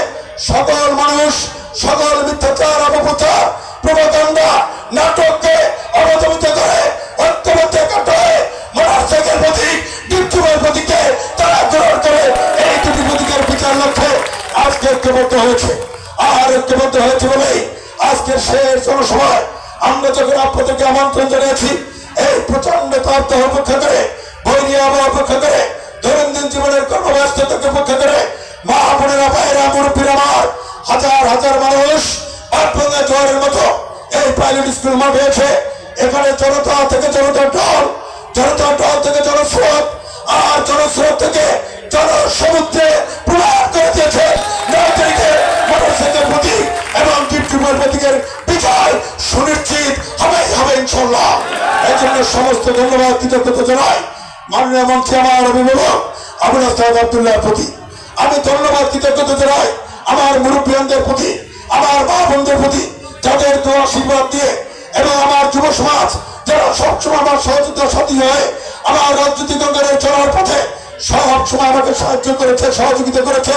সকল মানুষ সকল মিথ্যাচার অপপ্রচার প্রভাকাণ্ডা নাটককে অবদমিত করে ঐক্যবদ্ধ কাটায় মোটরসাইকেল প্রতীক ডিপটিউবের প্রতীকে তারা গ্রহণ করে এই দুটি প্রতীকের বিচার লক্ষ্যে আজকে ঐক্যবদ্ধ হয়েছে। আর ঐক্যবদ্ধ হয়েছে বলেই আজকের শেষ জনসভায় আমরা যখন আপনাদেরকে আমন্ত্রণ জানিয়েছি এই প্রচন্ড তাপদাহ উপেক্ষা করে বই নিয়ে আবহাওয়া উপেক্ষা করে দৈনন্দিন জীবনের কর্মব্যস্ততাকে উপেক্ষা করে মা বোনেরা ভাইয়েরা মুরব্বীরা আমার হাজার হাজার মানুষ বাঁধভাঙা জোয়ারের মতো এই পাইলট স্কুল মাঠে এসে এখানে জনতা থেকে জনতার দল, জনতার দল থেকে জনস্রোত, আর জনস্রোত থেকে জনসমুদ্রে প্রভাব করে দিয়েছে মোটরসাইকেল প্রতীক এবং ডিপটিউবের প্রতীকের বিজয় সুনিশ্চিত হবে ইনশাল্লাহ। এই জন্য সমস্ত ধন্যবাদ কৃতজ্ঞতা জানাই মাননীয় মন্ত্রী আমার অভিভাবক আবুল হাসান আব্দুল্লাহর প্রতি। আমি ধন্যবাদ কৃতজ্ঞতা জানাই আমার মুরব্বীদের প্রতি, আমার মা বোনদের প্রতি, যাদের দোয়া আশীর্বাদ দিয়ে এবং আমার যুব সমাজ যারা সবসময় আমার সহযোগিতা সাথী হয়ে আমার রাজনৈতিক অঙ্গনের চলার পথে সবসময় আমাকে সাহায্য করেছে, সহযোগিতা করেছে,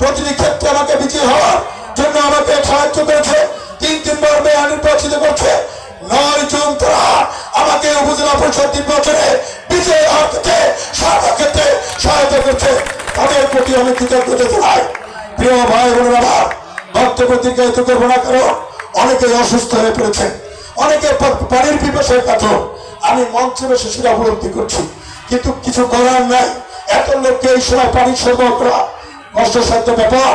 প্রতিটি ক্ষেত্রে আমাকে বিজয়ী হওয়ার জন্য আমাকে সাহায্য করেছে, তিনবার মেয়র নির্বাচিত করছে। 9 জুন তারা আমাকে উপজেলা পরিষদ নির্বাচনে বিজয়ী হওয়ার ক্ষেত্রে সর্বক্ষেত্রে সহায়তা করছে। তাদের প্রতি আমি কৃতজ্ঞতা জানাই। প্রিয় ভাই বোনেরা, আমার বক্তব্য দীর্ঘায়িত করবো না, কারণ অনেকে অসুস্থ হয়ে পড়েছেন, অনেকে পানির পিপাসায় কাতর। আমি মঞ্চে বসে সেটা উপলব্ধি করছি, কিন্তু কিছু করার নাই। এত লোককে এই সময় পানি সরবরাহ করা কষ্টসাধ্য ব্যাপার,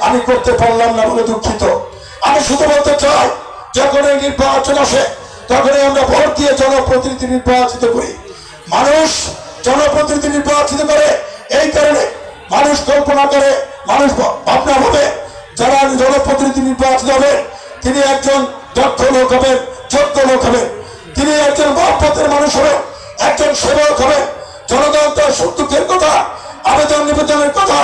আমি করতে পারলাম না বলে দুঃখিত। আমি শুধু বলতে চাই, যখন এই নির্বাচন আসে তখনই আমরা ভোট দিয়ে জনপ্রতিনিধি নির্বাচিত করি। মানুষ জনপ্রতিনিধি নির্বাচিত করে এই কারণে, মানুষ কল্পনা করে, মানুষ ভাবনা ভাবে যারা জনপ্রতিনিধি নির্বাচিত হবে তিনি একজন দক্ষ লোক হবেন, যোগ্য লোক হবেন, তিনি একজন মহব্বতের মানুষ হবেন, একজন সেবক হবেন। জনগণ তার সুখ দুঃখের কথা, আবেদন নিবেদনের কথা,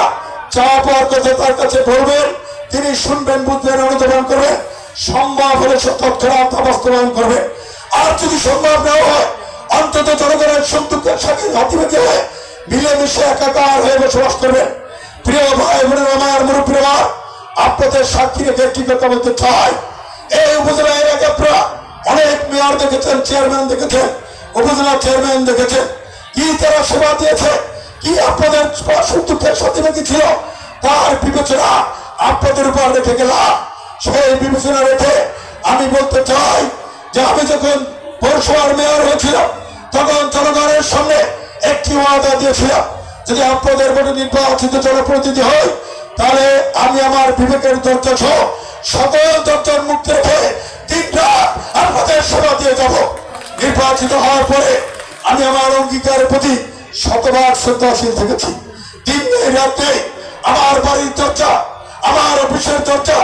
চাওয়া পাওয়ার কথা তার কাছে বলবেন, তিনি শুনবেন, বুঝবেন, অনুধাবন করবেন, সম্ভব হলে তৎক্ষণাৎ বাস্তবায়ন করবেন। আর যদি সম্ভব না হয়, অন্তত জনগণের সুখ দুঃখের সাথে হাতিবাতি হয়ে মিলেমিশে একাকার হয়ে বসবাস করবেন। প্রিয় ভাই বোনেরা, আমার মুরব্বীরা, আপনাদের সাক্ষী রেখে একটি কথা বলতে চাই। এই উপজেলা এর আগে আপনারা অনেক মেয়র দেখেছেন, চেয়ারম্যান দেখেছেন, উপজেলা চেয়ারম্যান দেখেছেন, কি তারা সেবা দিয়েছে, কি আপনাদের সুখ দুঃখের সাথী ছিল, তার বিবেচনা আপনাদের উপর রেখে গেলাম। সেই বিবেচনা রেখে আমি বলতে চাই যে আমি যখন পৌরসভার মেয়র হয়েছিলাম তখন জনগণের সামনে একটি ওয়াদা দিয়েছিলাম, যদি আপনাদের ভোটে নির্বাচিত জনপ্রতিনিধি হয় তাহলে আমি আমার বিবেকের দরজা সহ সকল দরজার মুক্তি রেখে দিন-রাত আপনাদের সেবা দিয়ে যাব। নির্বাচিত হওয়ার পরে আমি আমার অঙ্গীকারের প্রতি শতভাগ শ্রদ্ধাশীল থেকেছি। দিন রাত্রে আমার বাড়ির দরজা, আমার অফিসের দরজা,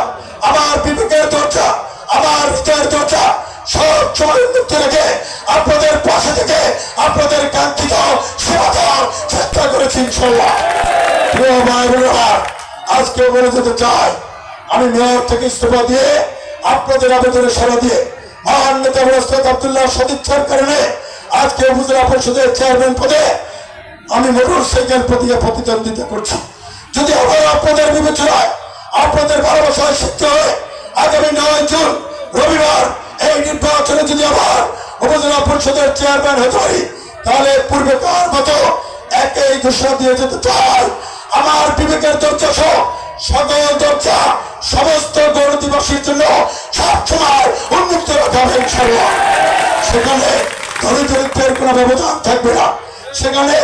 আমার বিবেকের দরজা, আমার হৃদয়ের দরজা সব সময় মুক্তি রেখে আপনাদের পাশে থেকে আপনাদের কাঙ্ক্ষিত সেবা দেওয়ার চেষ্টা করেছি ইনশাল্লাহ। প্রিয় ভাই বোনেরা, আজকে বলে যেতে চাই, আমি মেয়র থেকে ইস্তফা দিয়ে আপনাদের আবেদনে সাড়া দিয়ে মহান নেতা আব্দুল্লাহ সদিচ্ছার কারণে আজকে উপজেলা পরিষদের চেয়ারম্যান পদে আমি মোটরসাইকেল প্রতীকে প্রতিদ্বন্দ্বিতা করছি। যদি আবার আপনাদের বিবেচনায়, আপনাদের ভালোবাসায় শিখতে হয়, আগামী 9 জুন রবিবার এই নির্বাচনে যদি আবার উপজেলা পরিষদের চেয়ারম্যান হতে পারি, তাহলে পূর্বেকার মতো একই ঘোষণা দিয়ে যেতে চাই, আমার বিবেকের দরজা সহ সকল দরজা সমস্ত গণদিবাসীর জন্য সবসময় উন্মুক্ত রাখা হবে ইনশাল্লাহ। সেখানে দরিদ্রের কোনো ব্যবধান থাকবে না, সেখানে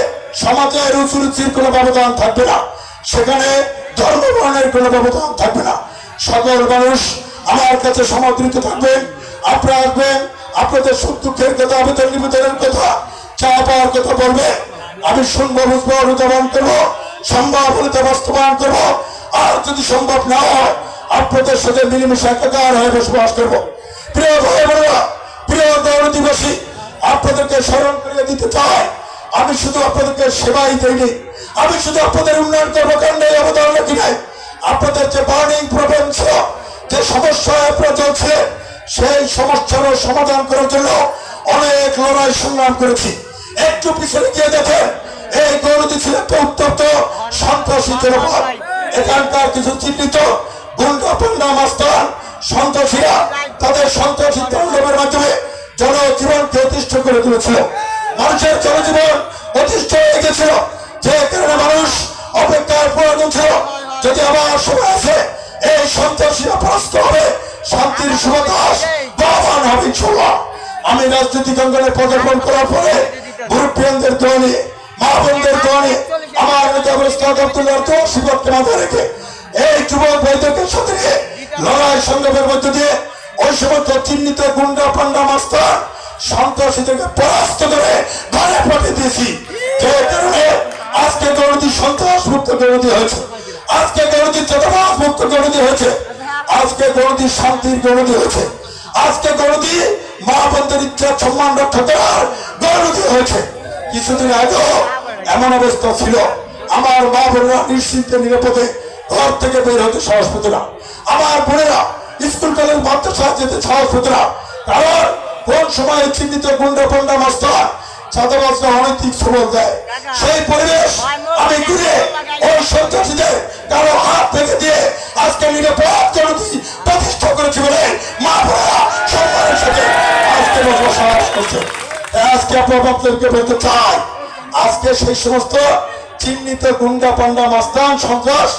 সমাজের রুচির কোনো ব্যবধান থাকবে না, সেখানে ধর্ম বর্ণের কোনো ব্যবধান থাকবে না। সকল মানুষ আমার কাছে সমাদৃত থাকবেন। আপনারা আসবেন, আপনাদের সুখ দুঃখের কথা, আবেদন নিবেদনের কথা, চাওয়া পাওয়ার কথা বলবে, আমি শুনবো, বুঝবো, অনুধাবন করবো, সম্ভব হলে তা বাস্তবায়ন করবো। আর যদি সম্ভব না হয় আপনাদের সাথে মিলেমিশে একাকার হয়ে বসবাস করবো। প্রিয় ভাই বোনেরা, প্রিয় গৌরদিবাসী, আপনাদেরকে স্মরণ করিয়ে দিতে চাই, আমি শুধু আপনাদেরকে সেবাই দেইনি, আমি শুধু আপনাদের উন্নয়ন কর্মকাণ্ডে অবদান রাখি নাই, আপনাদের যে বার্নিং প্রবলেম ছিল, যে সমস্যায় আপনারা চলছিলেন, সেই সমস্যার সমাধান করার জন্য অনেক লড়াই সংগ্রাম করেছি। একটু পিছনে গিয়ে দেখেন, এই গৌরদী ছিল একটা উত্তপ্ত সন্ত্রাসী জনপদ। এখানকার কিছু চিহ্নিত গুন্ডা পান্ডা মাস্তান সন্ত্রাসীরা তাদের সন্ত্রাসী তাণ্ডবের মাধ্যমে জনজীবনকে অতিষ্ঠ করে তুলেছিল, মানুষের জনজীবন অতিষ্ঠ হয়ে গেছিল, যে কারণে মানুষ অপেক্ষার প্রয়োজন ছিল যদি আবার সময় আছে এই সন্ত্রাসীরা পরাস্ত হবে, শান্তির সুবাতাস বহমান হবে ইনশাআল্লাহ। আমি রাজনৈতিক অঙ্গনে পদার্পণ করার পরে মুরব্বিয়ানদের দোয়ানি, মা বোনদের দোয়ানি, আমার নেতা আব্দুল্লাহর দোয়া শিবতকে মাথায় রেখে এই যুবক ভাইদেরকে সাথে নিয়ে লড়াই সংগ্রামের মধ্য দিয়ে ওই সমস্ত চিহ্নিত গুন্ডা পান্ডা মাস্টার সন্ত্রাসীদেরকে পরাস্ত করে ঘরে পাঠিয়ে দিয়েছি। যে কারণে আজকে গৌরদী সন্ত্রাস মুক্ত গৌরদী হয়েছে, আজকে গৌরদী চেতনাস মুক্ত গৌরদী হয়েছে, আজকে গৌরদী শান্তির গৌরদী হয়েছে, আজকে গৌরদী মা বোনদের ইচ্ছা সম্মান রক্ষা করার গৌরদী হয়েছে। কিছুদিন আগেও এমন অবস্থা ছিল, আমার মা বোনেরা নিশ্চিন্তে নিরাপদে ঘর থেকে বের হতে সাহস পেত না, আমার বোনেরা স্কুল কলেজ মাদ্রাসায় যেতে সাহস পেত না, কারণ কোন সময় চিহ্নিত গুন্ডা পান্ডা মাস্টার ছাত্রবাসরা অনৈতিক সবল দেয়। সেই পরিবেশ আমি ঘুরে ওই সন্ত্রাসীদের কারো হাত ভেঙে দিয়ে আজকে নিরাপদ গণতন্ত্র প্রতিষ্ঠা করেছি বলে মা বোনেরা সম্মানের সাথে আজকে বসবাস করছে। আজকে আপনাদেরকে বলতে চাই, আজকে সেই সমস্ত চিহ্নিত গুন্ডা পান্ডা মাস্তান সন্ত্রাস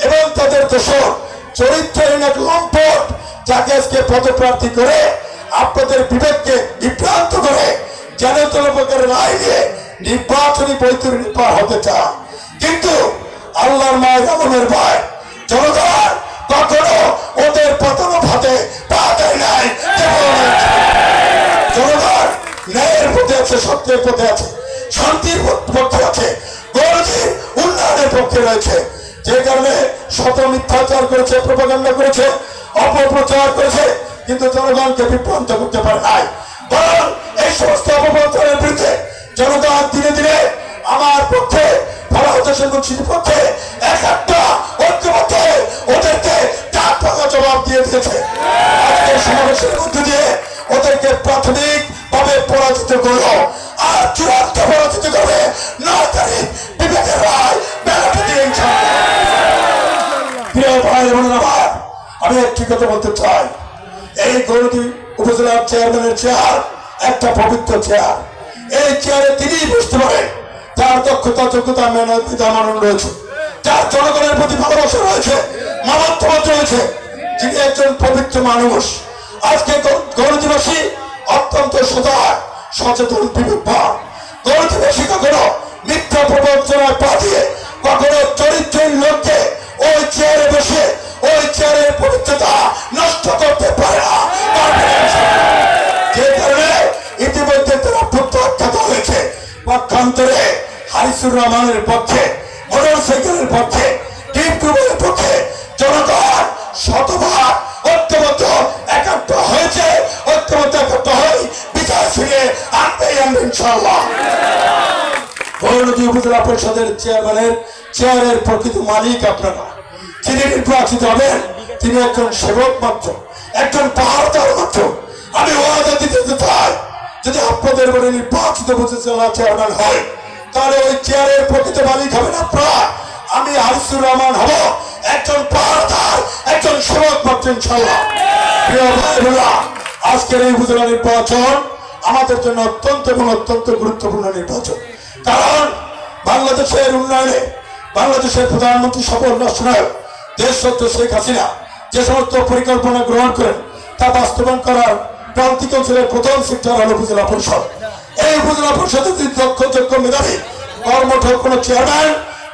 এবং তাদের দোষর চরিত্রহীন এক লম্পট যাকে আজকে পদপ্রার্থী করে আপনাদের বিবেককে বিভ্রান্ত করে যেন তেন প্রকারের রায় দিয়ে নির্বাচনী বৈতরণী পার হতে চায়, কিন্তু আল্লাহর মায়ের আমলের ভয় জনগণ কখনো ওদের পতন ভাতে পা দেয় নাই। জনগণ ন্যায়ের পথে আছে, সত্যের পথে আছে, শান্তির পক্ষে আছে, গৌরদীর উন্নয়নের পক্ষে রয়েছে। যে কারণে শত মিথ্যাচার করেছে, প্রোপাগান্ডা করেছে, অপপ্রচার করেছে, কিন্তু জনগণকে বিভ্রান্ত করতে পারে নাই। বরং এই সমস্ত অপপ্রচারের বিরুদ্ধে জনগণ দিনে দিনে আমার পক্ষে, ফরাহ হোসেন মুন্সির পক্ষে এক একটা ঐক্যবদ্ধ ওদেরকে ডাক ভাঙা জবাব দিয়ে দিয়েছে। আজকে সমাবেশের মধ্যে দিয়ে ওদেরকে প্রাথমিক ভাবে পরাজিত করলো, আর চূড়ান্ত পরাজিত করবে 9 তারিখ বিবেকের রায় বেলাতে দিয়ে। প্রিয় ভাই বোনেরা আমার, আমি একটি কথা বলতে চাই, এই গৌরদী উপজেলার চেয়ারম্যানের চেয়ার একটা পবিত্র চেয়ার। এই চেয়ারে তিনি বুঝতে পারেন যার দক্ষতা যোগ্যতা মেধামানন রয়েছে, যার জনগণের প্রতি ভালোবাসা রয়েছে, মানবতাবাদ রয়েছে, যিনি একজন পবিত্র মানুষ। আজকে গৌরদীবাসী অত্যন্ত সজাগ, সচেতন, বিবেকবান। গৌরদীবাসী কখনো মিথ্যা প্রবঞ্চনায় পা দিয়ে কখনো চরিত্রহীন লোককে ওই চেয়ারে বসে ওই চেয়ারের পবিত্রতা নষ্ট করতে পারে না। যে কারণে ইতিমধ্যে তারা প্রত্যাখ্যাত হয়েছে। পক্ষান্তরে হারিসুর রহমানের পক্ষে, মোটর সাইকেলের পক্ষে, টিপটুবের পক্ষে জনগণ শতভাগ ঐক্যবদ্ধ একাত্ম হয়েছে। ঐক্যবদ্ধ একাত্ম হয়ে বিজয় ফিরে আনবেই আনবে ইনশাআল্লাহ। গৌরদী উপজেলা পরিষদের চেয়ারম্যানের চেয়ারের প্রকৃত মালিক আপনারা। যিনি নির্বাচিত হবেন তিনি একজন সেবক মাত্র, একজন পাহাড়দার মাত্র। আমি ওয়াদা দিতে চাই, যদি আপনাদের বলে নির্বাচিত উপজেলা চেয়ারম্যান হয় তাহলে ওই চেয়ারের প্রকৃত মালিক হবেন আপনারা। আমি হারিসুর রহমান হব একজন পাহাড়দার, একজন সেবক মাত্র ইনশাআল্লাহ। প্রিয় ভাই বোনেরা, আজকের এই উপজেলা নির্বাচন আমাদের জন্য অত্যন্ত এবং অত্যন্ত গুরুত্বপূর্ণ নির্বাচন। কারণ বাংলাদেশের উন্নয়নে বাংলাদেশের প্রধানমন্ত্রী সফল রাষ্ট্রনায়ক দেশরত্ন শেখ হাসিনা যে সমস্ত পরিকল্পনা গ্রহণ করেন তা বাস্তবায়ন করার প্রান্তিক অঞ্চলের প্রথম সেক্টর হল উপজেলা পরিষদ। এই উপজেলা পরিষদের যদি দক্ষ যোগ্য মেধাবী কর্মঠ কোনো চেয়ারম্যান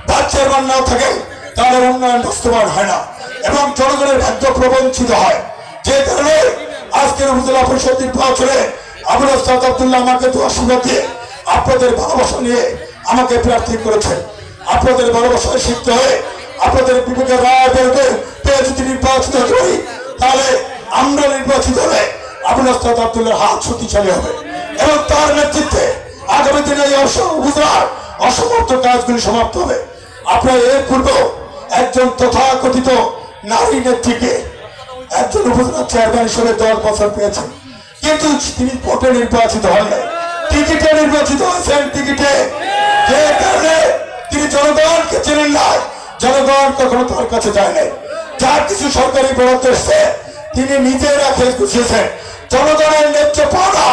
বা চেয়ারম্যান না থাকে তাহলে উন্নয়ন বাস্তবায়ন হয় না এবং জনগণের ভাগ্য প্রবঞ্চিত হয়। যে কারণে আজকের উপজেলা পরিষদ নির্বাচনে আবুল ওস্তাদ আব্দুল্লাহ আমাকে আশীর্বাদ দিয়ে আপনাদের ভালোবাসা নিয়ে আমাকে প্রার্থী করেছেন। আপনাদের ভালোবাসায় সিদ্ধ হয়ে আপনাদের বিবেকের রায় বেরোতে পেয়ে যদি নির্বাচিত হতে পারি, তাহলে আমরা নির্বাচিত হলে আবুল আস্তাদ আব্দুল্লাহর হাত শক্তিশালী হবে এবং তার নেতৃত্বে আগামী দিনে এই উপজেলার অসমর্থ কাজগুলি সমাপ্ত হবে। আপনারা এর পূর্বেও একজন তথাকথিত নারী নেত্রীকে একজন উপজেলা চেয়ারম্যান হিসেবে 10 বছর পেয়েছেন, কিন্তু তিনি ভোটে নির্বাচিত হন নাই, টিকিটে নির্বাচিত হয়েছেন। টিকিটে যে কারণে তিনি জনগণকে চেনেন নাই, জনগণ কখনো তার কাছে যায় নাই। যার কিছু সরকারি বরাদ্দ এসছে তিনি নিজের রাখে গুছিয়েছেন। জনগণের ন্যায্য পাওয়া,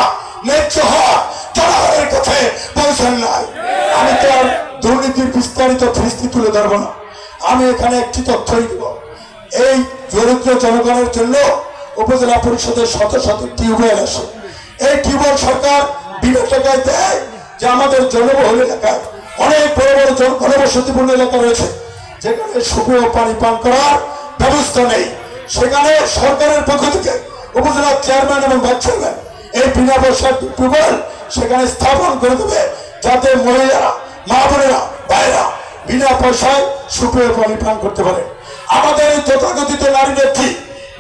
ন্যায্য হওয়া জনগণের কাছে পৌঁছান নাই। আমি তো আর দুর্নীতির বিস্তারিত ফিরিস্তি তুলে ধরবো না, আমি এখানে একটি তথ্যই দেব। এই দরিদ্র জনগণের জন্য উপজেলা পরিষদের শত শত টিউবওয়েল আসে। এই টিউবওয়েল সরকার বিনা টাকায় দেয়, যে আমাদের জনবহুল এলাকায় অনেক বড় বড় জনবসতিপূর্ণ এলাকা রয়েছে যেখানে সুপেয় পানি পান করার ব্যবস্থা নেই। সেখানে সরকারের পক্ষ থেকে উপজেলা চেয়ারম্যান এবং ভাইস চেয়ারম্যান এই বিনা পয়সার টিউবওয়েল সেখানে স্থাপন করে দেবে, যাতে মহিলারা, মা বোনেরা, ভাইরা বিনা পয়সায় সুপেয় পানি পান করতে পারে। আমাদের এই তথাকথিত নারী নেত্রী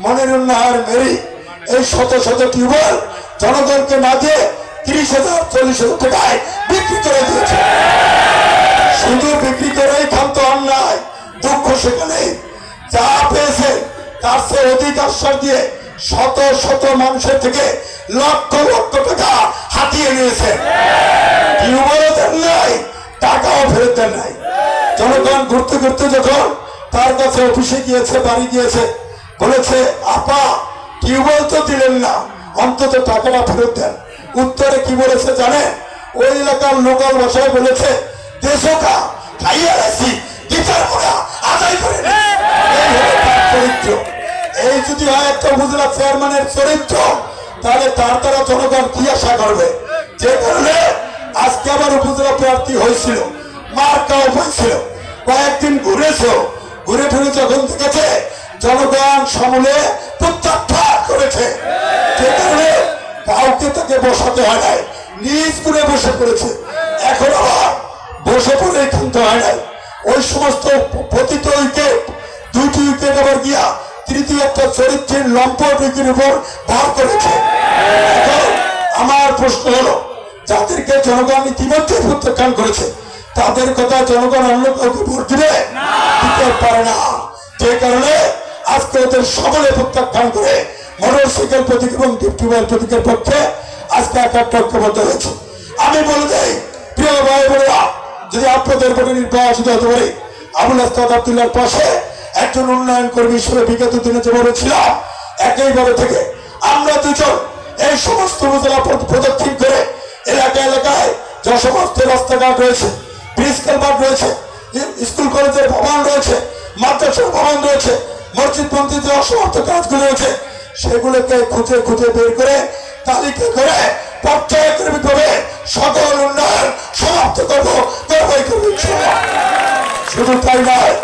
মনিরুন নাহার মেরি এই শত শত টিউবওয়েল জনগণকে না দিয়ে 30,000 40,000 টাকায় বিক্রি করে দিয়েছে। শুধু বিক্রি করেই ক্ষান্ত হন নাই, দুঃখ সেখানে যা পেয়েছে তার চেয়ে অধিক আশ্বাস দিয়ে শত শত মানুষের থেকে লক্ষ লক্ষ টাকা হাতিয়ে নিয়েছে। টিউবওয়েলও দেন নাই, টাকাও ফেরত দেন নাই। জনগণ ঘুরতে ঘুরতে যখন তার কাছে অফিসে গিয়েছে, বাড়ি গিয়েছে, বলেছে আপা টিউবওয়েল তো দিলেন না, অন্তত টাকাটা ফেরত দেন। উত্তরে কি বলেছে জানেন? ওই এলাকার লোকাল ভাষায় বলেছে দেশকা খাইয়া রাখি বিচার করা আদায় করে চরিত্র। এই যদি হয় একটা উপজেলা চেয়ারম্যানের চরিত্র, তাহলে তার দ্বারা জনগণ কি আশা করবে? যে কারণে আজকে আবার উপজেলা প্রার্থী হয়েছিল, মার্কাও পাইছিল, কয়েকদিন ঘুরেছে, ঘুরে ফিরে যখন দেখেছে জনগণ সমূলে প্রত্যাখ্যান করেছে, যে কারণে কাউকে তাকে বসাতে হয় নাই, নিজ করে বসে পড়েছে। এখন আবার বসে পড়ে ক্ষান্ত হয় নাই, ওই সমস্ত পতিত উইকেট, 2টি উইকেট আবার গিয়া তৃতীয় একটা চরিত্রের লম্পট উইকের উপর ভার করেছে। এখন আমার প্রশ্ন হলো, যাদেরকে জনগণ ইতিমধ্যে প্রত্যাখ্যান করেছে তাদের কথা জনগণ অন্য কাউকে ভোট দিবে? দিতে পারে না। যে কারণে আজকে ওদের সকলে প্রত্যাখ্যান করে মোটরসাইকেল প্রতীক এবং টিউবওয়েল প্রতীকের পক্ষে আজকে একটা ঐক্যবদ্ধ হয়েছে। আমি বলে দেই প্রিয় ভাই বোনেরা, যদি আপনাদের ভোটে নির্বাচিত হতে পারে, আবুল আস্তাদ আব্দুল্লাহর পাশে একজন উন্নয়ন কর্মী হিসেবে বিগত দিনে যেভাবে ছিলাম, একইভাবে থেকে আমরা দুজন এই সমস্ত উপজেলা প্রদক্ষিণ করে এলাকা এলাকায় যে সমস্ত রাস্তাঘাট রয়েছে, ব্রিজ কালভার্ট রয়েছে, স্কুল কলেজের ভবন রয়েছে, মাদ্রাসার ভবন রয়েছে, মসজিদ মন্দির যে অসমাপ্ত কাজগুলো রয়েছে, সেগুলোকে খুঁজে খুঁজে বের করে তালিকা করে পর্যায়ক্রমিকভাবে সকল উন্নয়ন সমাপ্ত করবো। শুধু তাই নয়,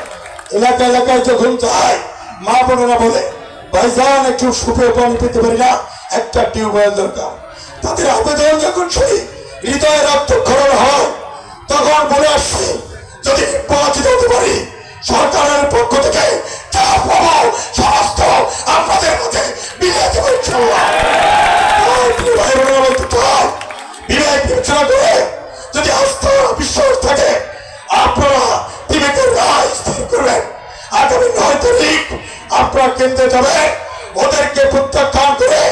এলাকা এলাকায় যখন যায় মা বোনেরা বলে ভাইজান একটু সুপেয় পানি পেতে পারি না, একটা টিউবওয়েল দরকার। তাদের আবেদন যখন শুনি হৃদয়ে রক্তক্ষরণ হয়, তখন বলে আসছে যদি নির্বাচিত হতে পারি সরকারের পক্ষ থেকে যা পাবো সমস্ত আপনাদের মধ্যে বিলিয়ে দেবো ইনশাআল্লাহ। বিবেক বিবেচনা করে যদি আস্থা বিশ্বাস থাকে, আপনারা বিবেকের রায় স্থির করবেন। আগামী 9 তারিখ আপনারা কেন্দ্রে যাবেন, ওদেরকে প্রত্যাখ্যান করে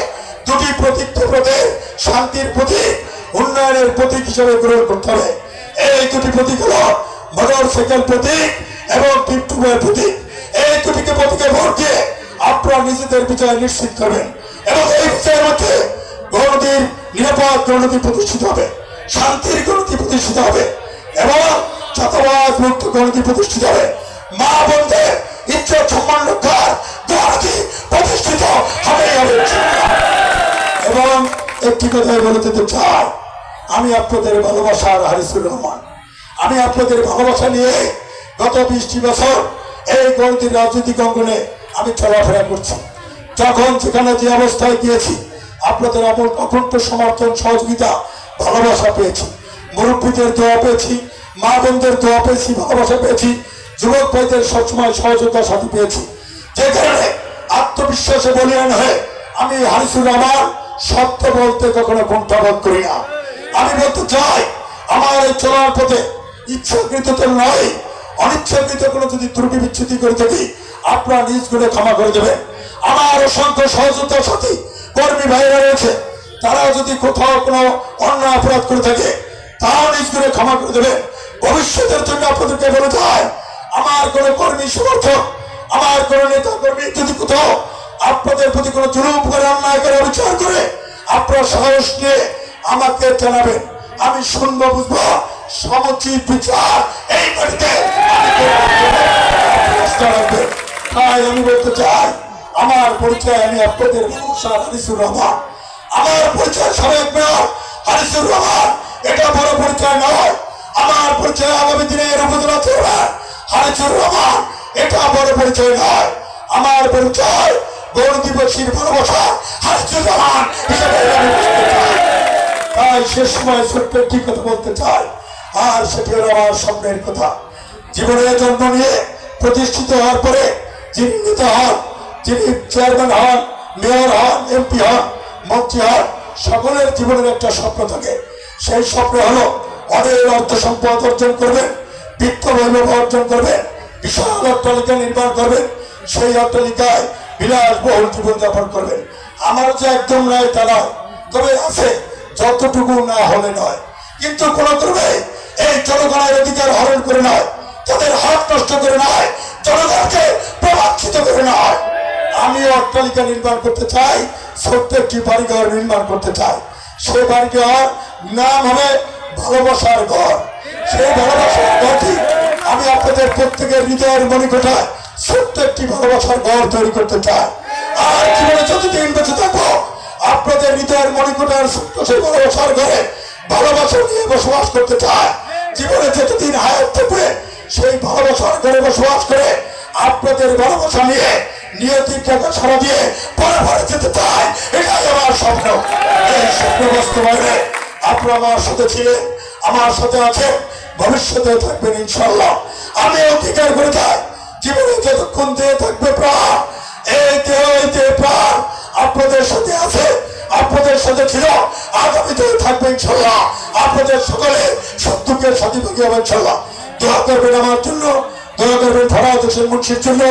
2টি প্রতীক শান্তির প্রতীক, উন্নয়নের প্রতীক হিসেবে গ্রহণ করতে হবে। এই 2টি প্রতীক হল মোটরসাইকেল প্রতীক এবং টিউবওয়েল প্রতীক। এই 2টিকে প্রতীকে ভোট দিয়ে আপনারা নিজেদের বিজয় নিশ্চিত করবেন এবং এই বিজয়ের মধ্যে গণতির নিরাপদ গণতি প্রতিষ্ঠিত হবে, শান্তির গণতি প্রতিষ্ঠিত হবে এবং চাঁদাবাজ মুক্ত গণতি প্রতিষ্ঠিত হবে। মা বোনদের ইজ্জত সম্মান রক্ষার গণতি প্রতিষ্ঠিত হবে। এবং একটি কথাই বলে যেতে চাই, আমি আপনাদের ভালোবাসার হারিসুর রহমান, আমি আপনাদের ভালোবাসা নিয়ে গত 20টি বছর এই গণতির রাজনৈতিক অঙ্গনে আমি চলাফেরা করছি। যখন যেখানে যে অবস্থায় গিয়েছি আপনাদের অকুণ্ঠ সমর্থন, সহযোগিতা, ভালোবাসা পেয়েছি। মুরব্বীদের দোয়া পেয়েছি, মা বোনদের দোয়া পেয়েছি, ভালোবাসা পেয়েছি। যুবক ভাইদের সবসময় সহযোগিতার সাথে পেয়েছি, যে কারণে আত্মবিশ্বাসে বলিয়ান হয়ে আমি হারিসুর রহমান সত্য বলতে কখনো কুণ্ঠাবোধ করি না। আমি বলতে চাই, আমার এই চলার পথে ইচ্ছাকৃত তো নয়, অনিচ্ছাকৃত কোনো যদি ত্রুটি বিচ্ছুতি করে থাকি আপনারা নিজ গুণে ক্ষমা করে দেবেন। আমার অসংখ্য সহযোগিতার সাথী কর্মী ভাইরা রয়েছে, তারাও যদি কোথাও কোনো অন্যায় অপরাধ করে থাকে তারাও নিজ গুণে ক্ষমা করে দেবেন। ভবিষ্যতের জন্য আপনাদেরকে বলে যায়, আমার কোনো কর্মী সমর্থক, আমার কোনো নেতা কর্মী যদি কোথাও আপনাদের প্রতি কোনো জুলুম করে, অন্যায় করে, বিচার করে, আপনারা সাহস নিয়ে আমাকে জানাবেন। আমি শুনবো, বুঝবো, সমুচিত বিচার এই বাড়িতে তাই আমি বলতে চাই, আমার পরিচয় আমি আপনাদের হারিসুর রহমান, আমার পরিচয় সাবেক মেয়র হারিসুর রহমান, এটা বড় পরিচয় নয়। আমার পরিচয় আগামী দিনের উপজেলা চেয়ারম্যান হারিসুর রহমান, এটা বড় পরিচয় নয়। আমার পরিচয় গৌরদিবসীর ভালোবাসা হারিসুর রহমান হিসেবে আমি বলতে চাই। তাই শেষ সময় ছোট্ট একটি কথা বলতে চাই, আর সেটি হলো আমার স্বপ্নের কথা। জীবনে জন্ম নিয়ে প্রতিষ্ঠিত হওয়ার পরে যিনি নেতা হন, যিনি চেয়ারম্যান হন, মেয়র হন, এমপি হন, মন্ত্রী হন, সকলের জীবনের একটা স্বপ্ন থাকে। সেই স্বপ্ন হলো অনেক অর্থ সম্পদ অর্জন করবেন, বিত্ত বৈভব অর্জন করবেন, বিশাল অট্টালিকা নির্মাণ করবেন, সেই অট্টালিকায় বিলাসবহুল জীবনযাপন করবেন। আমার যে একদম নয় তা নয়, তবে আছে, যতটুকু না হলে নয়। কিন্তু কোন ক্রমে এই জনগণের অধিকার হরণ করে নয়, তাদের হক নষ্ট করে নয়, জনগণকে প্রভাবিত করে নয়। আমি অট্টালিকা নির্মাণ করতে চাই, ছোট্ট একটি বাড়িঘর নির্মাণ করতে চাই। সে বাড়িঘর নাম হবে ভালোবাসার ঘর। সেই ভালোবাসার ঘরটি আমি আপনাদের প্রত্যেকের হৃদয়ের মণিকোঠায় ছোট্ট একটি ভালোবাসার ঘর তৈরি করতে চাই। আর জীবনে যতদিন বেঁচে থাকবো আপনাদের হৃদয়ের মণিকোঠার ছোট্ট সেই ভালোবাসার ঘরে ভালোবাসা নিয়ে বসবাস করতে চায়। জীবনে যতদিন হায়াত থাকবে সেই ভালোবাসার ঘরে বসবাস করে আপনাদের ভালোবাসা নিয়ে নিয়তির টাকা সারা দিয়ে পরে পরে যেতে চায়। এটাই আমার স্বপ্ন। এই স্বপ্ন বাস্তবায়নে আপনারা আমার সাথে ছিলেন, আমার সাথে আছেন, ভবিষ্যতে থাকবেন ইনশাল্লাহ। আমি অঙ্গীকার করে যাই, জীবনে যতক্ষণ দিয়ে থাকবে প্রাণ, এই দেহ এই দেহ প্রাণ আপনাদের সাথে আছে, আপনাদের সাথে ছিল, আগামীতে থাকবে ইনশাল্লাহ। আপনাদের সকলে সত্যকের সাথী ভাগী হবে ইনশাল্লাহ। দোয়া করবেন আমার জন্য, দোয়া করবেন ফরাদ হোসেন মুন্সির জন্য।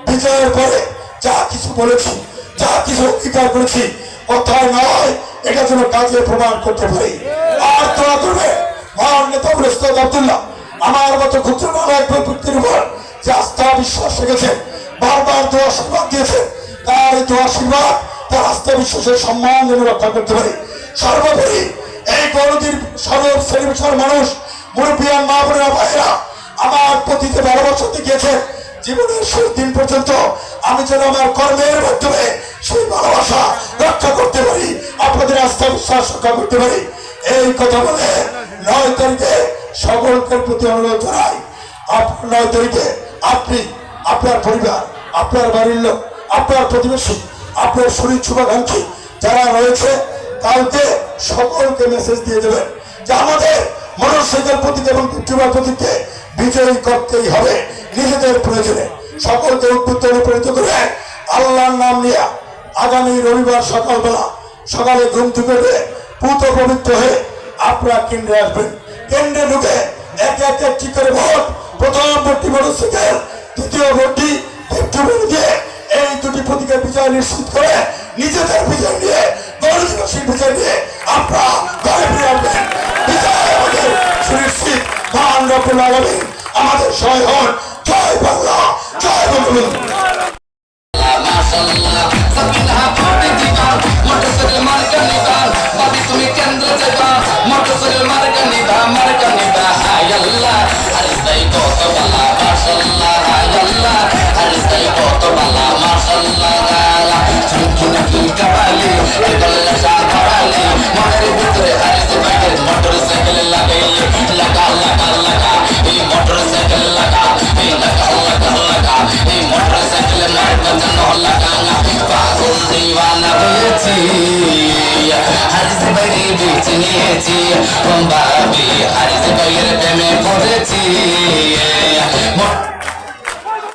বিজয়ের পরে যা কিছু বলেছি, যা কিছু অঙ্গীকার করেছি, কথায় নয়, এটা যেন কাজে প্রমাণ করতে পারি। আর দোয়া করবে মহান নেতা ওস্তাদ আব্দুল্লাহ আমার মতো ক্ষুদ্র নায়ক ব্যক্তির উপর যে আস্থা বিশ্বাস রেখেছেন, বারবার দোয়া আশীর্বাদ দিয়েছেন, তার এই দোয়া আশীর্বাদ, তার আস্থা বিশ্বাসের সম্মান যেন রক্ষা করতে পারি। সর্বোপরি এই গণতির সর্ব শ্রেণীর মানুষ, মুরব্বিয়ান, মা বোনেরা, ভাইয়েরা আমার প্রতি যে ভালোবাসা দেখিয়েছে, জীবনের শেষ দিন পর্যন্ত আমি যেন আমার কর্মের মাধ্যমে সেই ভালোবাসা রক্ষা করতে পারি, আপনাদের আস্থা বিশ্বাস রক্ষা করতে পারি। এই কথা বলে 9 তারিখে সকলকে প্রতি অনুরোধ জানাই, 9 তারিখে আপনি, আপনার পরিবার, আপনার বাড়ির লোক, আপনার প্রতিবেশী, আপনার শরীর শুভাকাঙ্ক্ষী যারা রয়েছে, কালকে সকলকে মেসেজ দিয়ে দেবেন যে আমাদের মোটরসাইকেল প্রতীক এবং বিক্রিবার প্রতীককে বিজয়ী করতেই হবে নিজেদের প্রয়োজনে। সকলকে উদ্বুদ্ধ অনুপ্রাণিত করে আল্লাহর নাম নিয়ে আগামী রবিবার সকালবেলা সকালে ঘুম থেকে পুত পবিত্র হয়ে আপনারা কেন্দ্রে আসবেন। কেন্দ্রে ঢুকে একটি করে ভোট, প্রথম ভোটটি মোটরসাইকেল, দ্বিতীয় ভোটটি বিক্রিবার দিয়ে এই দুটি প্রতীকের বিজয় নিশ্চিত করে নিজেদের বিজয় নিয়ে, গণদিবসীর বিজয় নিয়ে আপনারা ঘরে ফিরে আসবেন। বিজয় আমাদের সুনিশ্চিত। মহান রব্বুল আলামিন আমাদের সহায় হন। জয় বাংলা, জয় বঙ্গবন্ধু। হারিস ভাইরে বেছে নিয়েছি, ভাবি হারিস ভাইয়ের প্রেমে পড়েছি।